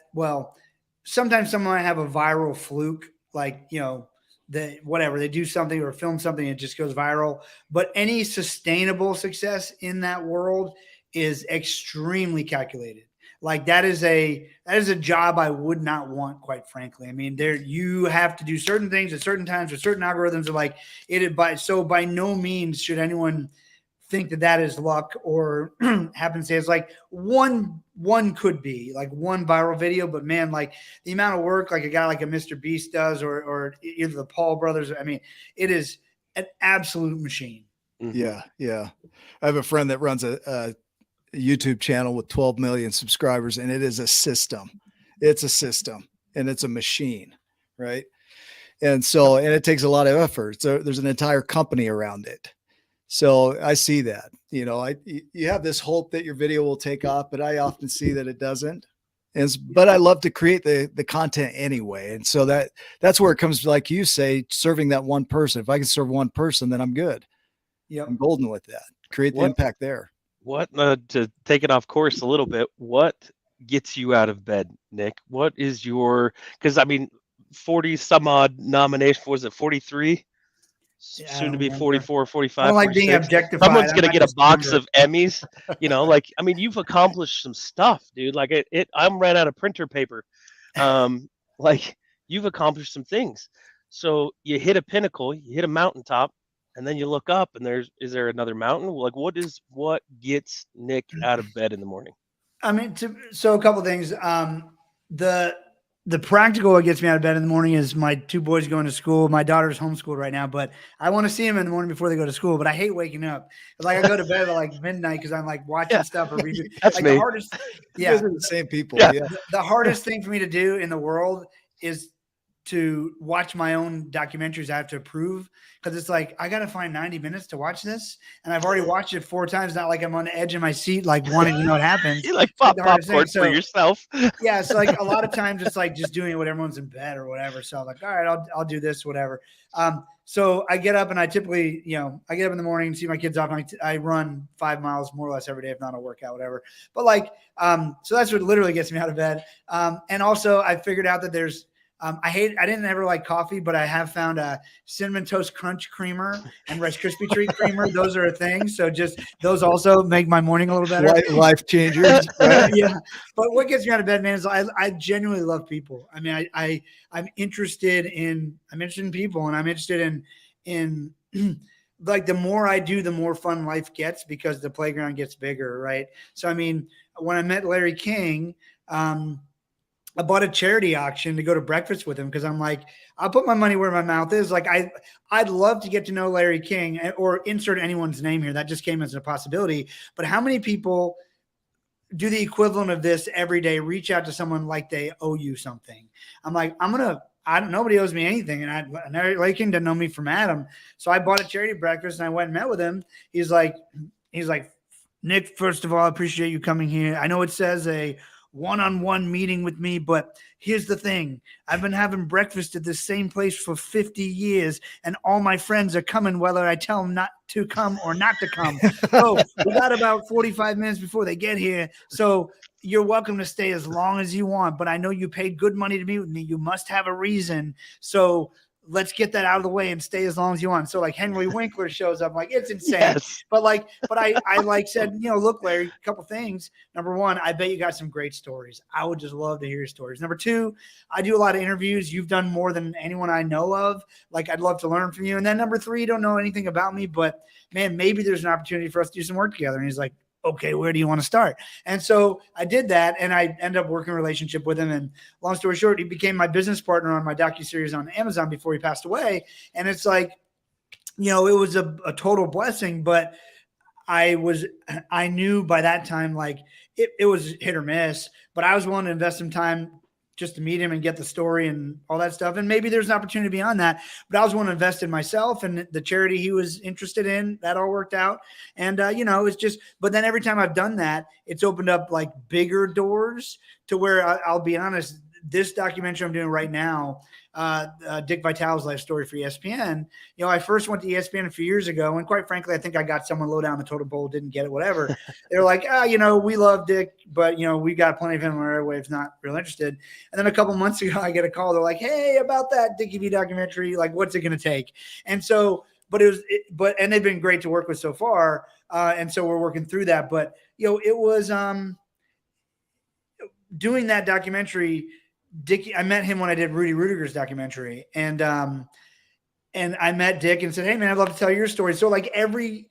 sometimes someone might have a viral fluke, like, they do something or film something, it just goes viral. But any sustainable success in that world is extremely calculated. Like, that is a job I would not want, quite frankly. I mean, you have to do certain things at certain times with certain algorithms are like it. So by no means should anyone think that is luck or happenstance. Like, one could be like one viral video, but man, like the amount of work like a guy like a Mr. Beast does or either the Paul brothers, I mean, it is an absolute machine. Yeah. I have a friend that runs a YouTube channel with 12 million subscribers, and it is a system. It's a system and it's a machine, right? And so, and it takes a lot of effort. So there's an entire company around it. So I see that, you know, you have this hope that your video will take off, but I often see that it doesn't. But I love to create the content anyway. And so that's where it comes, like you say, serving that one person. If I can serve one person, then I'm good. Yep. I'm golden with that. Create the impact there. What, to take it off course a little bit, what gets you out of bed, Nick? What is your, because I mean, 40 some odd nomination, was it 43? Yeah, Soon to be 44, 45. I don't like 46. being objectified. Someone's going to get a box of Emmys, you know, like, I mean, you've accomplished some stuff, dude. Like I'm ran out of printer paper. Like you've accomplished some things. So you hit a pinnacle, you hit a mountaintop, and then you look up and is there another mountain? Like what gets Nick out of bed in the morning? I mean, so a couple of things. The practical what gets me out of bed in the morning is my two boys going to school. My daughter's homeschooled right now, but I want to see them in the morning before they go to school. But I hate waking up. Like I go to bed at like midnight because I'm like watching stuff or reading. That's like me. The hardest, yeah, the same people. Yeah. Yeah. The hardest thing for me to do in the world is to watch my own documentaries I have to approve, because it's like I got to find 90 minutes to watch this, and I've already watched it 4 times. Not like I'm on the edge of my seat, like wanting to know what happens. You like pop popcorn for yourself. Yeah, so like a lot of times it's like just doing it when everyone's in bed or whatever. So I'm like, all right, I'll do this, whatever. So I get up and I typically, I get up in the morning, see my kids off. And I run 5 miles more or less every day, if not a workout, whatever. But like, so that's what literally gets me out of bed. And also I figured out that there's, I didn't ever like coffee, but I have found a Cinnamon Toast Crunch creamer and Rice Krispie Treat creamer. Those are a thing. So just those also make my morning a little better. Life changers. Yeah. But what gets me out of bed, man, is I genuinely love people. I mean, I'm interested in people, and I'm interested in like the more I do, the more fun life gets, because the playground gets bigger. Right. So, I mean, when I met Larry King, I bought a charity auction to go to breakfast with him, because I'm like, I'll put my money where my mouth is. Like I'd love to get to know Larry King, or insert anyone's name here. That just came as a possibility. But how many people do the equivalent of this every day? Reach out to someone like they owe you something. I'm like, nobody owes me anything. And Larry King didn't know me from Adam. So I bought a charity breakfast and I went and met with him. He's like, Nick, first of all, I appreciate you coming here. I know it says a one-on-one meeting with me, but here's the thing. I've been having breakfast at this same place for 50 years, and all my friends are coming whether I tell them not to come or not to come. So we got about 45 minutes before they get here. So you're welcome to stay as long as you want, but I know you paid good money to meet with me. You must have a reason. So let's get that out of the way and stay as long as you want. So like Henry Winkler shows up, like, it's insane. Yes. But I like said, look, Larry, a couple things. Number one, I bet you got some great stories. I would just love to hear your stories. Number two, I do a lot of interviews. You've done more than anyone I know of. Like, I'd love to learn from you. And then number three, you don't know anything about me, but man, maybe there's an opportunity for us to do some work together. And he's like, okay, where do you want to start? And so I did that, and I ended up working a relationship with him. And long story short, he became my business partner on my docuseries on Amazon before he passed away. And it's like, it was a total blessing, but I knew by that time, like it was hit or miss, but I was willing to invest some time just to meet him and get the story and all that stuff. And maybe there's an opportunity beyond that, but I was willing to invest in myself and the charity he was interested in. That all worked out. And, it's just, but then every time I've done that, it's opened up like bigger doors to where I'll be honest, this documentary I'm doing right now, Dick Vitale's life story for ESPN. I first went to ESPN a few years ago, and quite frankly, I think I got someone low down the totem pole, didn't get it, whatever. They're like, we love Dick, but we got plenty of him on our airwaves, not real interested. And then a couple months ago, I get a call. They're like, hey, about that Dickie V documentary, like, what's it going to take? And so, and they've been great to work with so far. And so we're working through that. But it was doing that documentary. Dickie, I met him when I did Rudy Ruettiger's documentary, and I met Dick and said, hey man, I'd love to tell your story. So like every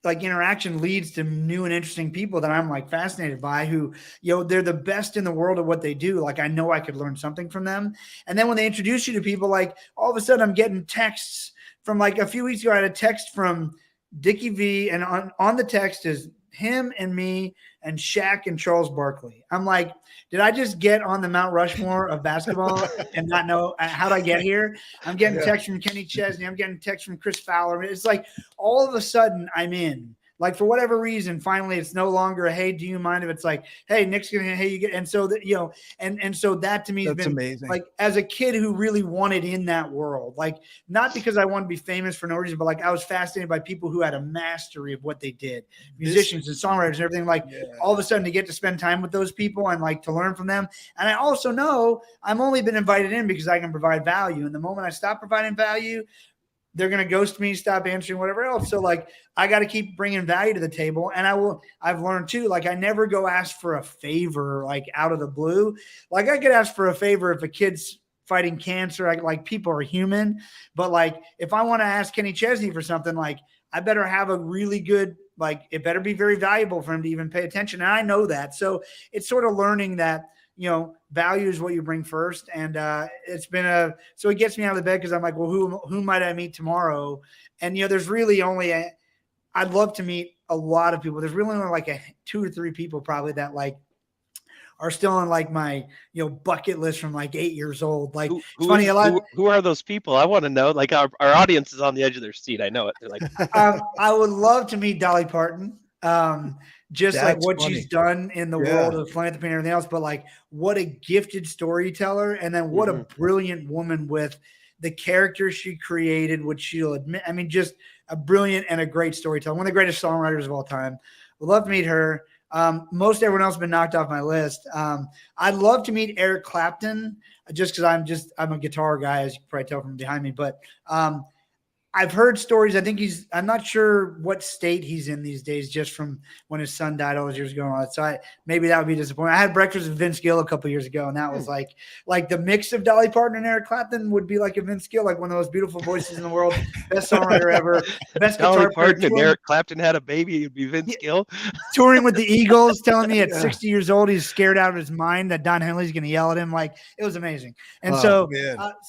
like interaction leads to new and interesting people that I'm like fascinated by, who, they're the best in the world at what they do. Like, I know I could learn something from them. And then when they introduce you to people, like all of a sudden I'm getting texts from, like, a few weeks ago, I had a text from Dickie V, and on the text is him and me and Shaq and Charles Barkley. I'm like, did I just get on the Mount Rushmore of basketball and not know how did I get here? I'm getting texts from Kenny Chesney. I'm getting texts from Chris Fowler. It's like all of a sudden I'm in. Like for whatever reason, finally, it's no longer a, hey, do you mind if it's like, hey, Nick's gonna, hey, you get, and so that, you know, and so that to me has been amazing. Like as a kid who really wanted in that world, like not because I wanted to be famous for no reason, but like I was fascinated by people who had a mastery of what they did, musicians and songwriters and everything. Like all of a sudden to get to spend time with those people and like to learn from them. And I also know I'm only been invited in because I can provide value. And the moment I stop providing value, they're going to ghost me, stop answering, whatever else. So like, I got to keep bringing value to the table. And I've learned too, like I never go ask for a favor, like out of the blue. Like I could ask for a favor if a kid's fighting cancer, like people are human, but like, if I want to ask Kenny Chesney for something, like I better have a really good, like it better be very valuable for him to even pay attention. And I know that. So it's sort of learning that, you know, value is what you bring first. And it's been so it gets me out of the bed because I'm like, well, who might I meet tomorrow? And, you know, there's really only I'd love to meet a lot of people. There's really only like 2 or 3 people probably that like are still on like my, you know, bucket list from like 8 years old. Like it's funny a lot. Who are those people? I want to know. Like our audience is on the edge of their seat. I know it. They're like, I would love to meet Dolly Parton. Just That's like what funny. she's done in the world of philanthropy and everything else, but like what a gifted storyteller, and then what a brilliant woman with the character she created, which she'll admit. I mean, just a brilliant and a great storyteller, one of the greatest songwriters of all time. Would love to meet her. Most everyone else has been knocked off my list. I'd love to meet Eric Clapton, just because I'm a guitar guy, as you can probably tell from behind me, but I've heard stories. I think I'm not sure what state he's in these days, just from when his son died all those years ago. So maybe that would be disappointing. I had breakfast with Vince Gill a couple of years ago, and that was like the mix of Dolly Parton and Eric Clapton would be like a Vince Gill, like one of the most beautiful voices in the world, best songwriter ever, best Dolly guitar player. Parton and Eric Clapton had a baby. It'd be Vince Gill. Touring with the Eagles, telling me at 60 years old he's scared out of his mind that Don Henley's going to yell at him. Like it was amazing. And so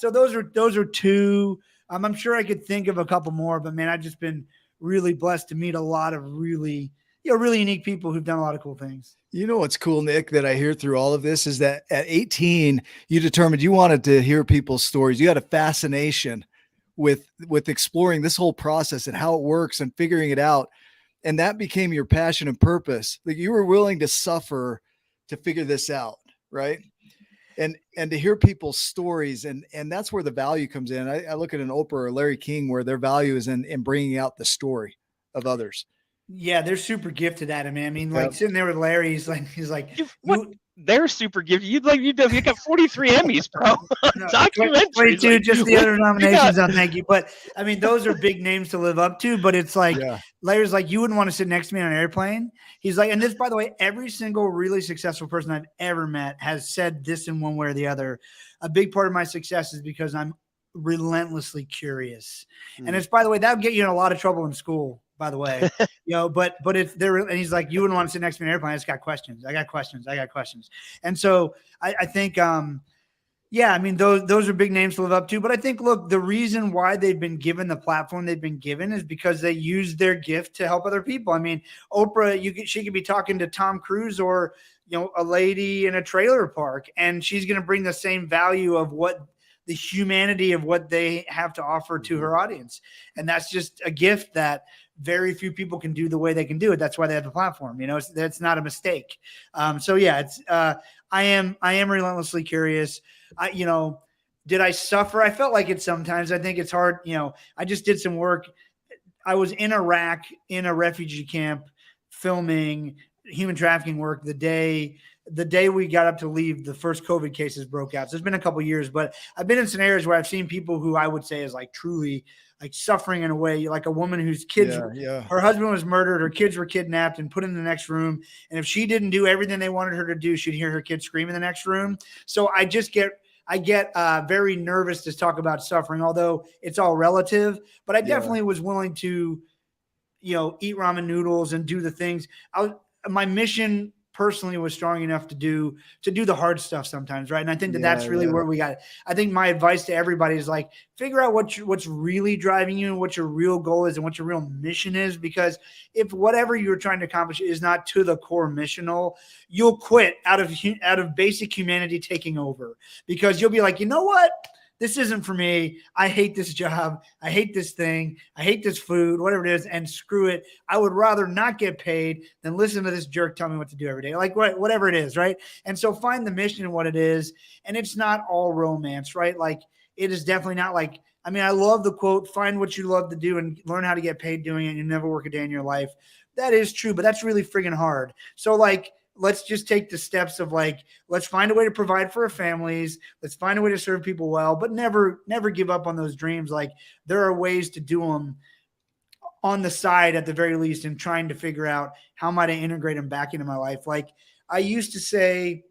those are 2. I'm sure I could think of a couple more, but man, I've just been really blessed to meet a lot of really unique people who've done a lot of cool things. You know what's cool, Nick, that I hear through all of this is that at 18, you determined you wanted to hear people's stories. You had a fascination with exploring this whole process and how it works and figuring it out. And that became your passion and purpose. Like you were willing to suffer to figure this out, right? And to hear people's stories, and that's where the value comes in. I look at an Oprah or Larry King, where their value is in bringing out the story of others. Yeah, they're super gifted at it, man. I mean, like sitting there with Larry, he's like, they're super gifted. You got 43 Emmys, bro. Documentaries, 22, just the other nominations. Thank you, but I mean, those are big names to live up to. But it's like Larry's like, you wouldn't want to sit next to me on an airplane. He's like, and this, by the way, every single really successful person I've ever met has said this in one way or the other. A big part of my success is because I'm relentlessly curious, and it's, by the way, that would get you in a lot of trouble in school. By the way, you know, but it's there. And he's like, you wouldn't want to sit next to me in an airplane. I just got questions. I got questions. And so I think, I mean, those are big names to live up to. But I think, look, the reason why they've been given the platform they've been given is because they use their gift to help other people. I mean, Oprah, she could be talking to Tom Cruise or, you know, a lady in a trailer park, and she's going to bring the same value of the humanity of what they have to offer to her audience. And that's just a gift that very few people can do the way they can do it. That's why they have the platform. You know, that's not a mistake. So yeah, it's I am relentlessly curious. You know, did I suffer? I felt like it sometimes. I think it's hard. You know, I just did some work. I was in Iraq in a refugee camp filming human trafficking work the day we got up to leave, the first COVID cases broke out. So it's been a couple of years, but I've been in scenarios where I've seen people who I would say is like truly like suffering in a way, like a woman whose kids, her husband was murdered, her kids were kidnapped and put in the next room. And if she didn't do everything they wanted her to do, she'd hear her kids scream in the next room. So I get very nervous to talk about suffering, although it's all relative, but I definitely was willing to, you know, eat ramen noodles and do the things. My mission personally was strong enough to do the hard stuff sometimes, right? And I think that's really where we got it. I think my advice to everybody is like, figure out what's really driving you and what your real goal is and what your real mission is. Because if whatever you're trying to accomplish is not to the core missional, you'll quit out of basic humanity taking over, because you'll be like, you know what? This isn't for me. I hate this job. I hate this thing. I hate this food, whatever it is, and screw it. I would rather not get paid than listen to this jerk tell me what to do every day. Like whatever it is, right? And so find the mission and what it is. And it's not all romance, right? Like it is definitely not like, I mean, I love the quote, find what you love to do and learn how to get paid doing it and you never work a day in your life. That is true, but that's really friggin' hard. So like, let's just take the steps of like, let's find a way to provide for our families. Let's find a way to serve people well, but never give up on those dreams. Like there are ways to do them on the side at the very least, and trying to figure out how might I integrate them back into my life. Like I used to say,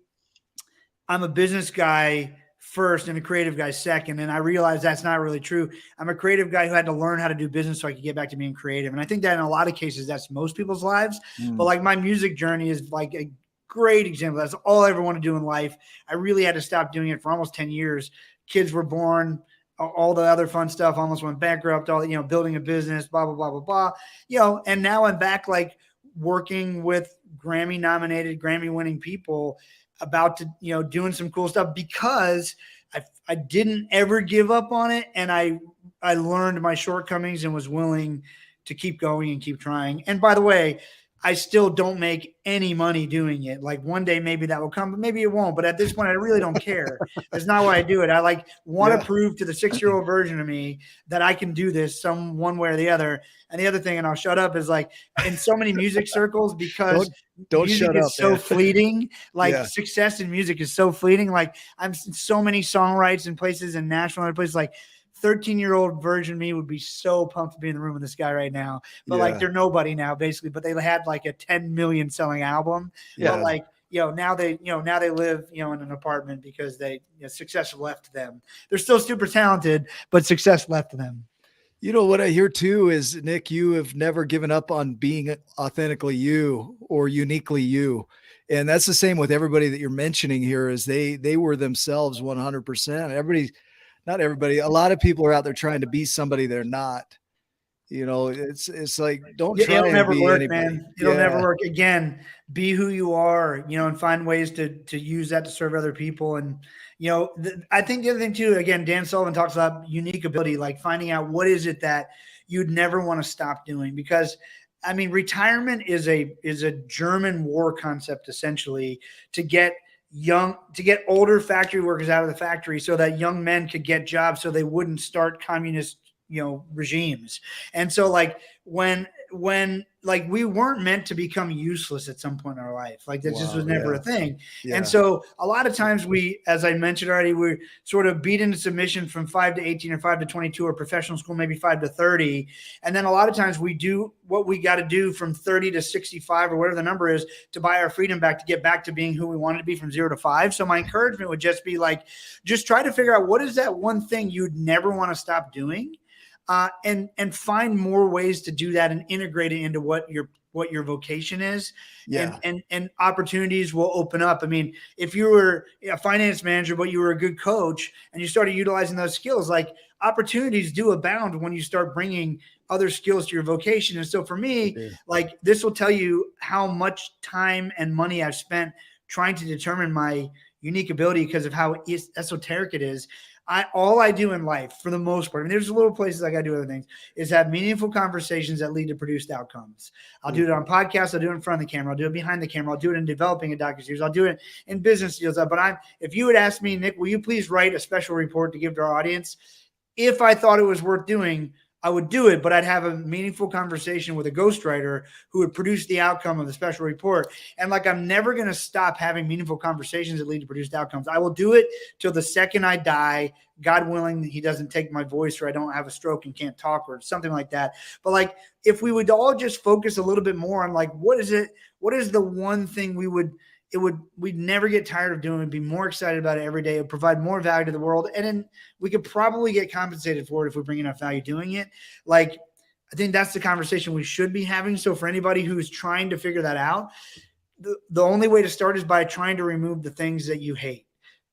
I'm a business guy first and a creative guy second. And I realized that's not really true. I'm a creative guy who had to learn how to do business so I could get back to being creative. And I think that in a lot of cases, that's most people's lives. But like my music journey is like a great example. That's all I ever want to do in life. I really had to stop doing it for almost 10 years. Kids were born, all the other fun stuff, almost went bankrupt, all, you know, building a business, blah, blah, blah, blah, blah, you know, and now I'm back like working with Grammy nominated, Grammy winning people, about to, you know, doing some cool stuff because I didn't ever give up on it. And I learned my shortcomings and was willing to keep going and keep trying. And by the way, I still don't make any money doing it. Like one day maybe that will come, but maybe it won't. But at this point, I really don't care. That's not why I do it. I like want to prove to the 6-year-old version of me that I can do this some one way or the other. And the other thing, and I'll shut up, is like in so many music circles, because don't music shut is up, so man. fleeting. Like success in music is so fleeting. Like I'm in so many songwrites in places in Nashville and other places, like 13-year-old version me would be so pumped to be in the room with this guy right now. But like they're nobody now, basically. But they had like a 10 million selling album. But like, you know, now they live, you know, in an apartment because success left them. They're still super talented, but success left them. You know what I hear too is, Nick, you have never given up on being authentically you or uniquely you. And that's the same with everybody that you're mentioning here, is they were themselves 100%. Not everybody, a lot of people are out there trying to be somebody they're not. You know, it's like, don't try. It'll never work, anybody. man. It'll never work. Again, be who you are, you know, and find ways to use that to serve other people. And, you know, I think the other thing too, again, Dan Sullivan talks about unique ability, like finding out what is it that you'd never want to stop doing. Because I mean, retirement is a German war concept, essentially, to get older factory workers out of the factory so that young men could get jobs so they wouldn't start communist, you know, regimes. And so like when like we weren't meant to become useless at some point in our life, like that just was never a thing. And so a lot of times we, as I mentioned already, we're sort of beat into submission from 5 to 18 or 5 to 22 or professional school, maybe 5 to 30. And then a lot of times we do what we got to do from 30 to 65 or whatever the number is to buy our freedom back, to get back to being who we wanted to be from 0 to 5. So my encouragement would just be like, just try to figure out what is that one thing you'd never want to stop doing. And find more ways to do that and integrate it into what your vocation is. And opportunities will open up. I mean, if you were a finance manager, but you were a good coach and you started utilizing those skills, like opportunities do abound when you start bringing other skills to your vocation. And so for me, like this will tell you how much time and money I've spent trying to determine my unique ability because of how esoteric it is. All I do in life, for the most part, I mean, there's little places I got to do other things, is have meaningful conversations that lead to produced outcomes. I'll do it on podcasts. I'll do it in front of the camera. I'll do it behind the camera. I'll do it in developing a docuseries. I'll do it in business deals. But if you would ask me, Nick, will you please write a special report to give to our audience? If I thought it was worth doing, I would do it, but I'd have a meaningful conversation with a ghostwriter who would produce the outcome of the special report. And like, I'm never going to stop having meaningful conversations that lead to produced outcomes. I will do it till the second I die, God willing, he doesn't take my voice or I don't have a stroke and can't talk or something like that. But like, if we would all just focus a little bit more on like, what is the one thing we'd never get tired of doing, we'd be more excited about it every day. It would provide more value to the world. And then we could probably get compensated for it if we bring enough value doing it. Like, I think that's the conversation we should be having. So for anybody who's trying to figure that out, the only way to start is by trying to remove the things that you hate.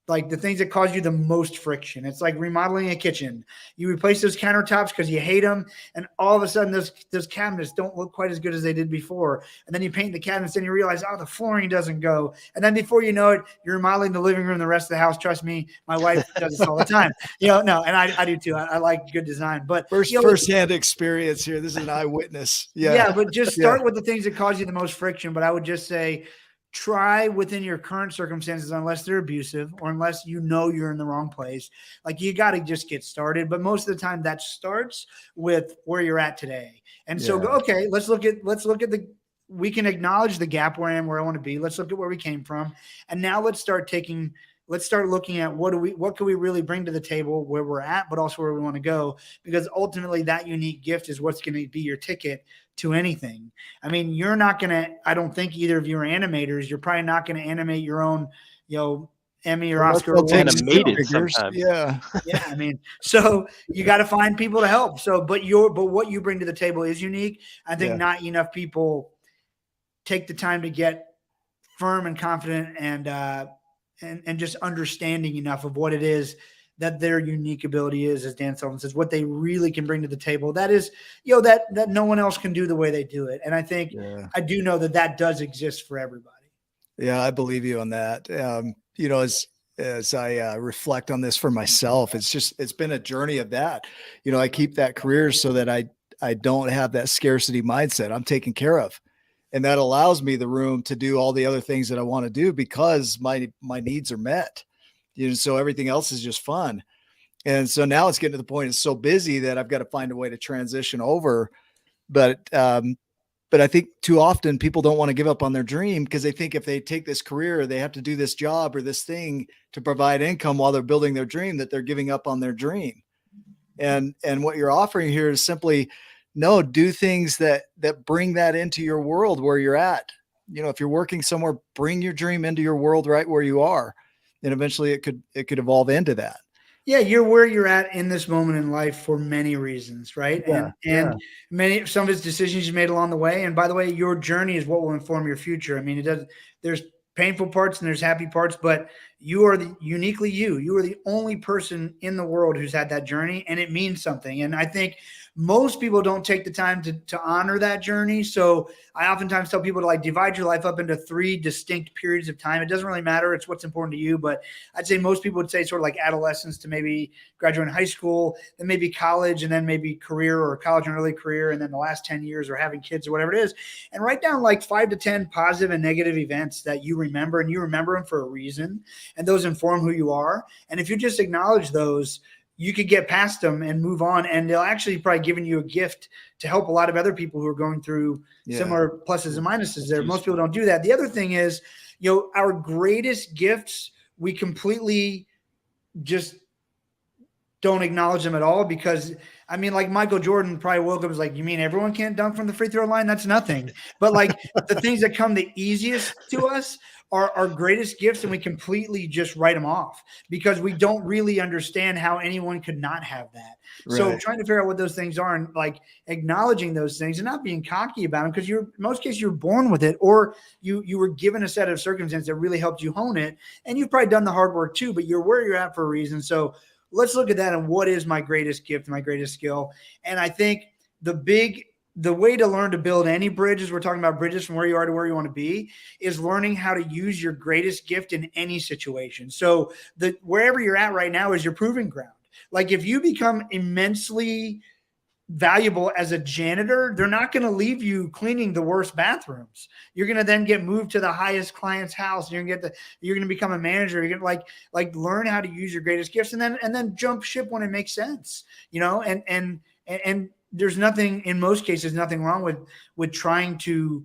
Like the things that cause you the most friction. It's like remodeling a kitchen. You replace those countertops because you hate them, and all of a sudden those cabinets don't look quite as good as they did before. And then you paint the cabinets and you realize, oh, the flooring doesn't go. And then before you know it, you're remodeling the living room, the rest of the house. Trust me, my wife does this all the time. No, and I do too. I like good design. But firsthand experience here. This is an eyewitness. Yeah, but just start with the things that cause you the most friction. But I would just say, try within your current circumstances, unless they're abusive or unless you're in the wrong place. Like, you got to just get started. But most of the time that starts with where you're at today. And so, okay, let's look at we can acknowledge the gap where I am, where I want to be. Let's look at where we came from. And now let's start looking at what can we really bring to the table where we're at, but also where we want to go, because ultimately that unique gift is what's going to be your ticket to anything. I mean, you're not going to, I don't think either of you are animators. You're probably not going to animate your own, Emmy or Oscar. Animated sometimes. Yeah. Yeah. I mean, so you got to find people to help. So, but what you bring to the table is unique. I think not enough people take the time to get firm and confident and just understanding enough of what it is that their unique ability is, as Dan Sullivan says, what they really can bring to the table. That is, that no one else can do the way they do it. And I think I do know that does exist for everybody. Yeah, I believe you on that. As I reflect on this for myself, it's been a journey of that. I keep that career so that I don't have that scarcity mindset. I'm taken care of. And that allows me the room to do all the other things that I want to do because my needs are met. So everything else is just fun. And so now it's getting to the point it's so busy that I've got to find a way to transition over. But I think too often people don't want to give up on their dream because they think if they take this career, they have to do this job or this thing to provide income while they're building their dream, that they're giving up on their dream. And what you're offering here is simply, no, do things that bring that into your world where you're at. If you're working somewhere, bring your dream into your world right where you are. And eventually it could evolve into that. Yeah, you're where you're at in this moment in life for many reasons, right? And some of his decisions you made along the way. And by the way, your journey is what will inform your future. I mean, there's painful parts and there's happy parts, but you are uniquely you. You are the only person in the world who's had that journey, and it means something. And I think most people don't take the time to honor that journey. So I oftentimes tell people to divide your life up into 3 distinct periods of time. It doesn't really matter. It's what's important to you. But I'd say most people would say sort of like adolescence to maybe graduating high school, then maybe college, and then maybe career or college and early career. And then the last 10 years or having kids or whatever it is. And write down 5 to 10 positive and negative events that you remember, and you remember them for a reason. And those inform who you are. And if you just acknowledge those, you could get past them and move on. And they'll actually probably giving you a gift to help a lot of other people who are going through similar pluses and minuses there. Most people don't do that. The other thing is, our greatest gifts, we completely just don't acknowledge them at all, because I mean, Michael Jordan probably woke up and was like, you mean everyone can't dunk from the free throw line? That's nothing. But the things that come the easiest to us are our greatest gifts, and we completely just write them off because we don't really understand how anyone could not have that. Right. So trying to figure out what those things are and acknowledging those things and not being cocky about them, because in most cases you're born with it, or you were given a set of circumstances that really helped you hone it, and you've probably done the hard work too, but you're where you're at for a reason. So let's look at that and what is my greatest gift, my greatest skill. And I think the way to learn to build any bridges, we're talking about bridges from where you are to where you want to be, is learning how to use your greatest gift in any situation. So wherever you're at right now is your proving ground. If you become immensely valuable as a janitor, they're not going to leave you cleaning the worst bathrooms. You're going to then get moved to the highest client's house. You're going to become a manager. You're going to learn how to use your greatest gifts and then jump ship when it makes sense, and there's nothing, in most cases, nothing wrong with trying to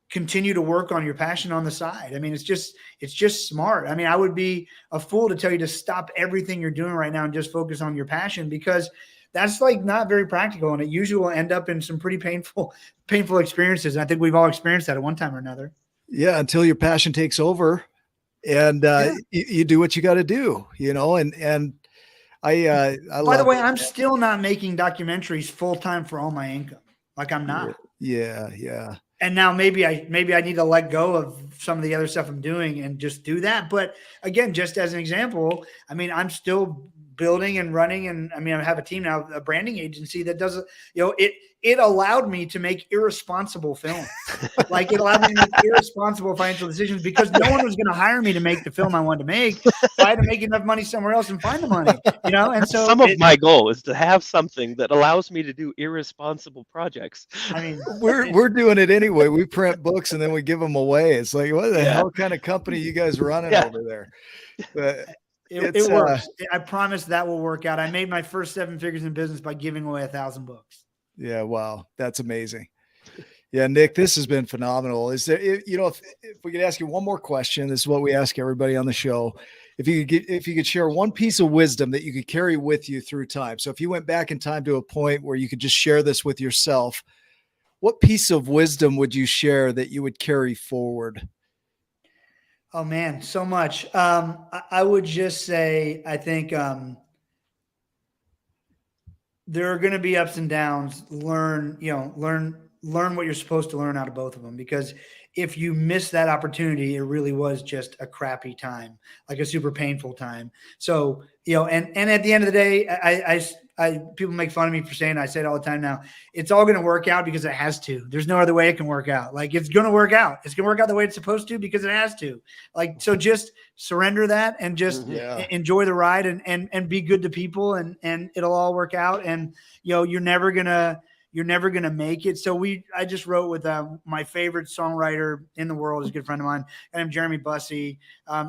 continue to work on your passion on the side. I mean, it's just smart. I mean, I would be a fool to tell you to stop everything you're doing right now and just focus on your passion, because that's not very practical. And it usually will end up in some pretty painful experiences. And I think we've all experienced that at one time or another. Yeah. Until your passion takes over and you do what you got to do, and by the way, I'm still not making documentaries full time for all my income. I'm not. Yeah. And now maybe I need to let go of some of the other stuff I'm doing and just do that. But again, just as an example, I mean, I'm still building and running, and I mean, I have a team now, a branding agency that does, it allowed me to make irresponsible films. Like, it allowed me to make irresponsible financial decisions because no one was going to hire me to make the film I wanted to make. So I had to make enough money somewhere else and find the money, And so some of my goal is to have something that allows me to do irresponsible projects. I mean, we're doing it anyway. We print books and then we give them away. It's like, what the hell kind of company you guys running over there? But it works. I promise that will work out. I made my first 7 figures in business by giving away 1,000 books. Yeah. Wow. That's amazing. Yeah, Nick, this has been phenomenal. Is there, if we could ask you one more question, this is what we ask everybody on the show. If you could share one piece of wisdom that you could carry with you through time. So if you went back in time to a point where you could just share this with yourself, what piece of wisdom would you share that you would carry forward? Oh man, so much. I would just say, I think, there are going to be ups and downs. Learn what you're supposed to learn out of both of them, because if you miss that opportunity, it really was just a crappy time, like a super painful time. So, and at the end of the day, I people make fun of me for saying, I say it all the time now, it's all going to work out because it has to. There's no other way it can work out. Like, it's going to work out. It's going to work out the way it's supposed to because it has to. Like, so just surrender that and just enjoy the ride and be good to people, and it'll all work out. And, you're never going to make it. So I just wrote with my favorite songwriter in the world, is a good friend of mine, and I'm Jeremy Bussey.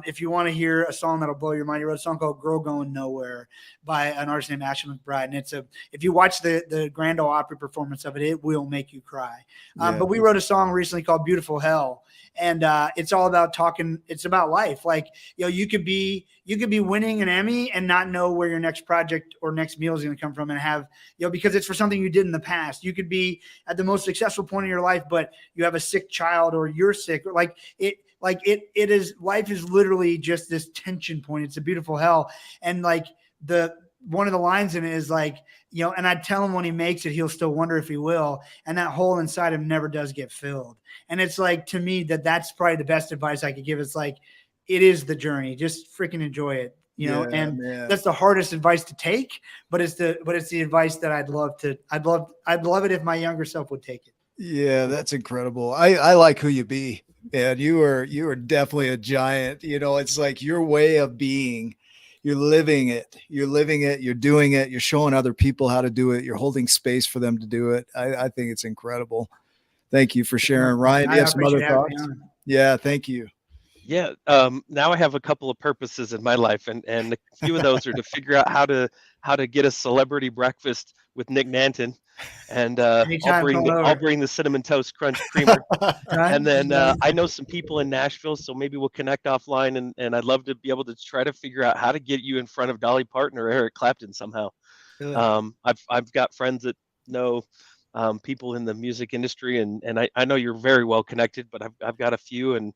If you want to hear a song that'll blow your mind, he wrote a song called "Girl Going Nowhere" by an artist named Ashley McBride. And if you watch the Grand Ole Opry performance of it, it will make you cry. But we wrote a song recently called "Beautiful Hell." And it's all about talking. It's about life. Like, you could be winning an Emmy and not know where your next project or next meal is going to come from, and have, because it's for something you did in the past. You could be at the most successful point in your life, but you have a sick child, or you're sick. Life is literally just this tension point. It's a beautiful hell. And like, one of the lines in it is like, and I tell him when he makes it, he'll still wonder if he will. And that hole inside him never does get filled. And it's like, to me, that's probably the best advice I could give. It's like, it is the journey. Just freaking enjoy it, That's the hardest advice to take, but it's the advice that I'd love it if my younger self would take it. Yeah, that's incredible. I like who you be, man. You are definitely a giant. It's like your way of being. You're living it. You're doing it. You're showing other people how to do it. You're holding space for them to do it. I think it's incredible. Thank you for sharing. Ryan, do you have some other thoughts? Yeah, thank you. Yeah. Now I have a couple of purposes in my life, and a few of those are to figure out how to get a celebrity breakfast with Nick Nanton, and I'll bring the cinnamon toast crunch creamer. And then I know some people in Nashville, so maybe we'll connect offline, and I'd love to be able to try to figure out how to get you in front of Dolly Parton or Eric Clapton somehow. Really? I've got friends that know people in the music industry, and I know you're very well connected, but I've got a few, and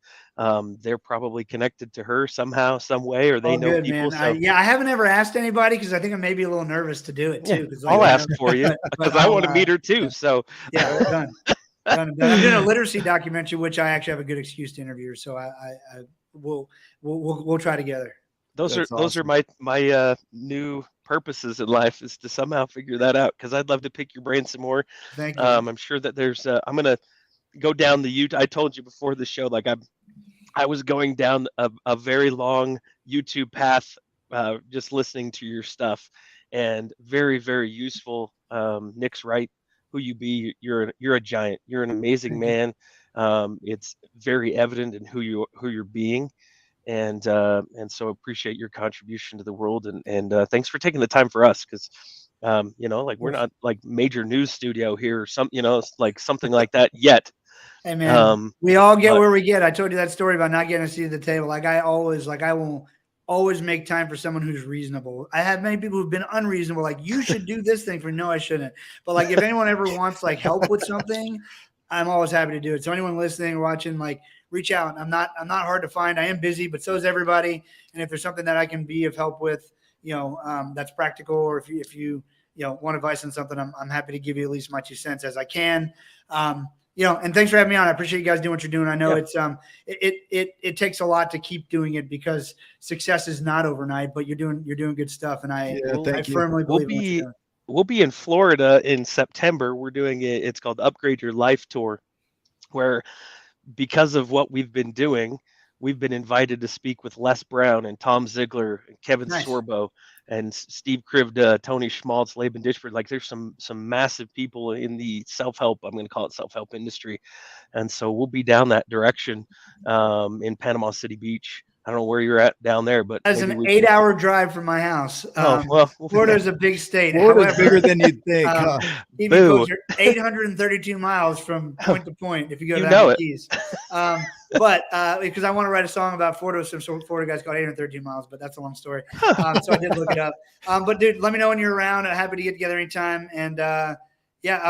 they're probably connected to her somehow, some way, or they know people. So. I haven't ever asked anybody because I think I'm maybe a little nervous to do it too. Yeah, I'll ask for you because I want to meet her too. So yeah, done. I'm doing a literacy documentary, which I actually have a good excuse to interview her. So we'll try together. Those are my new purposes in life, is to somehow figure that out, because I'd love to pick your brain some more. Thank you. I'm sure that there's I'm gonna go down the YouTube. I told you before the show, like I was going down a very long YouTube path, just listening to your stuff, and very, very useful. Nick's right. Who you be, you're a giant. You're an amazing man. It's very evident in who you're being. And so appreciate your contribution to the world, and thanks for taking the time for us, because like, we're not like major news studio here or something, like something like that yet. Hey man, we all get where we get. I told you that story about not getting a seat at the table. I will always make time for someone who's reasonable. I have many people who've been unreasonable, like, you should do this thing for no, I shouldn't. But like, if anyone ever wants like help with something, I'm always happy to do it. So anyone listening or watching, like, reach out. I'm not hard to find. I am busy, but so is everybody. And if there's something that I can be of help with, that's practical, or if you want advice on something, I'm happy to give you at least my 2 cents as I can. and thanks for having me on. I appreciate you guys doing what you're doing. I know Yeah. it takes a lot to keep doing it because success is not overnight, but you're doing good stuff. And I firmly believe in what you're doing. We'll be in Florida in September. We're doing it's called Upgrade Your Life Tour, where because of what we've been doing, we've been invited to speak with Les Brown and Tom Ziegler and Kevin Sorbo and Steve Krivda, Tony Schmaltz, Laban Dishford. Like there's some massive people in the self-help, I'm going to call it self-help industry. And so we'll be down that direction in Panama City Beach. I don't know where you're at down there, but that's an 8-hour drive from my house. Florida's a big state. Florida's bigger than you'd think. You're 832 miles from point to point if you go down the Keys. But because I want to write a song about Florida, some Florida guys called 832 miles, but that's a long story. So I did look it up. But dude, let me know when you're around. I'm happy to get together anytime. And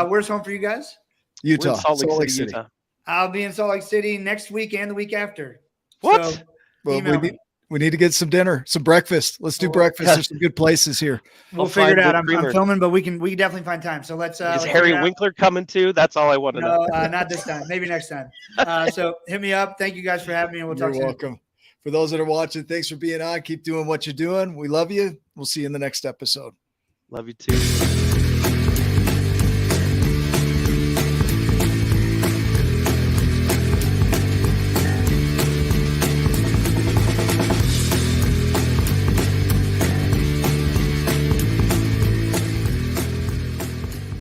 where's home for you guys? Utah, Salt Lake City. Utah. I'll be in Salt Lake City next week and the week after. What? So, well, we need to get some dinner, some breakfast. Let's do breakfast. There's some good places here. We'll figure it out. I'm filming, but we can definitely find time. So let's. Is Harry Winkler coming too? That's all I want to know. Not this time. Maybe next time. So hit me up. Thank you guys for having me, and we'll talk soon. You're welcome. For those that are watching, thanks for being on. Keep doing what you're doing. We love you. We'll see you in the next episode. Love you too.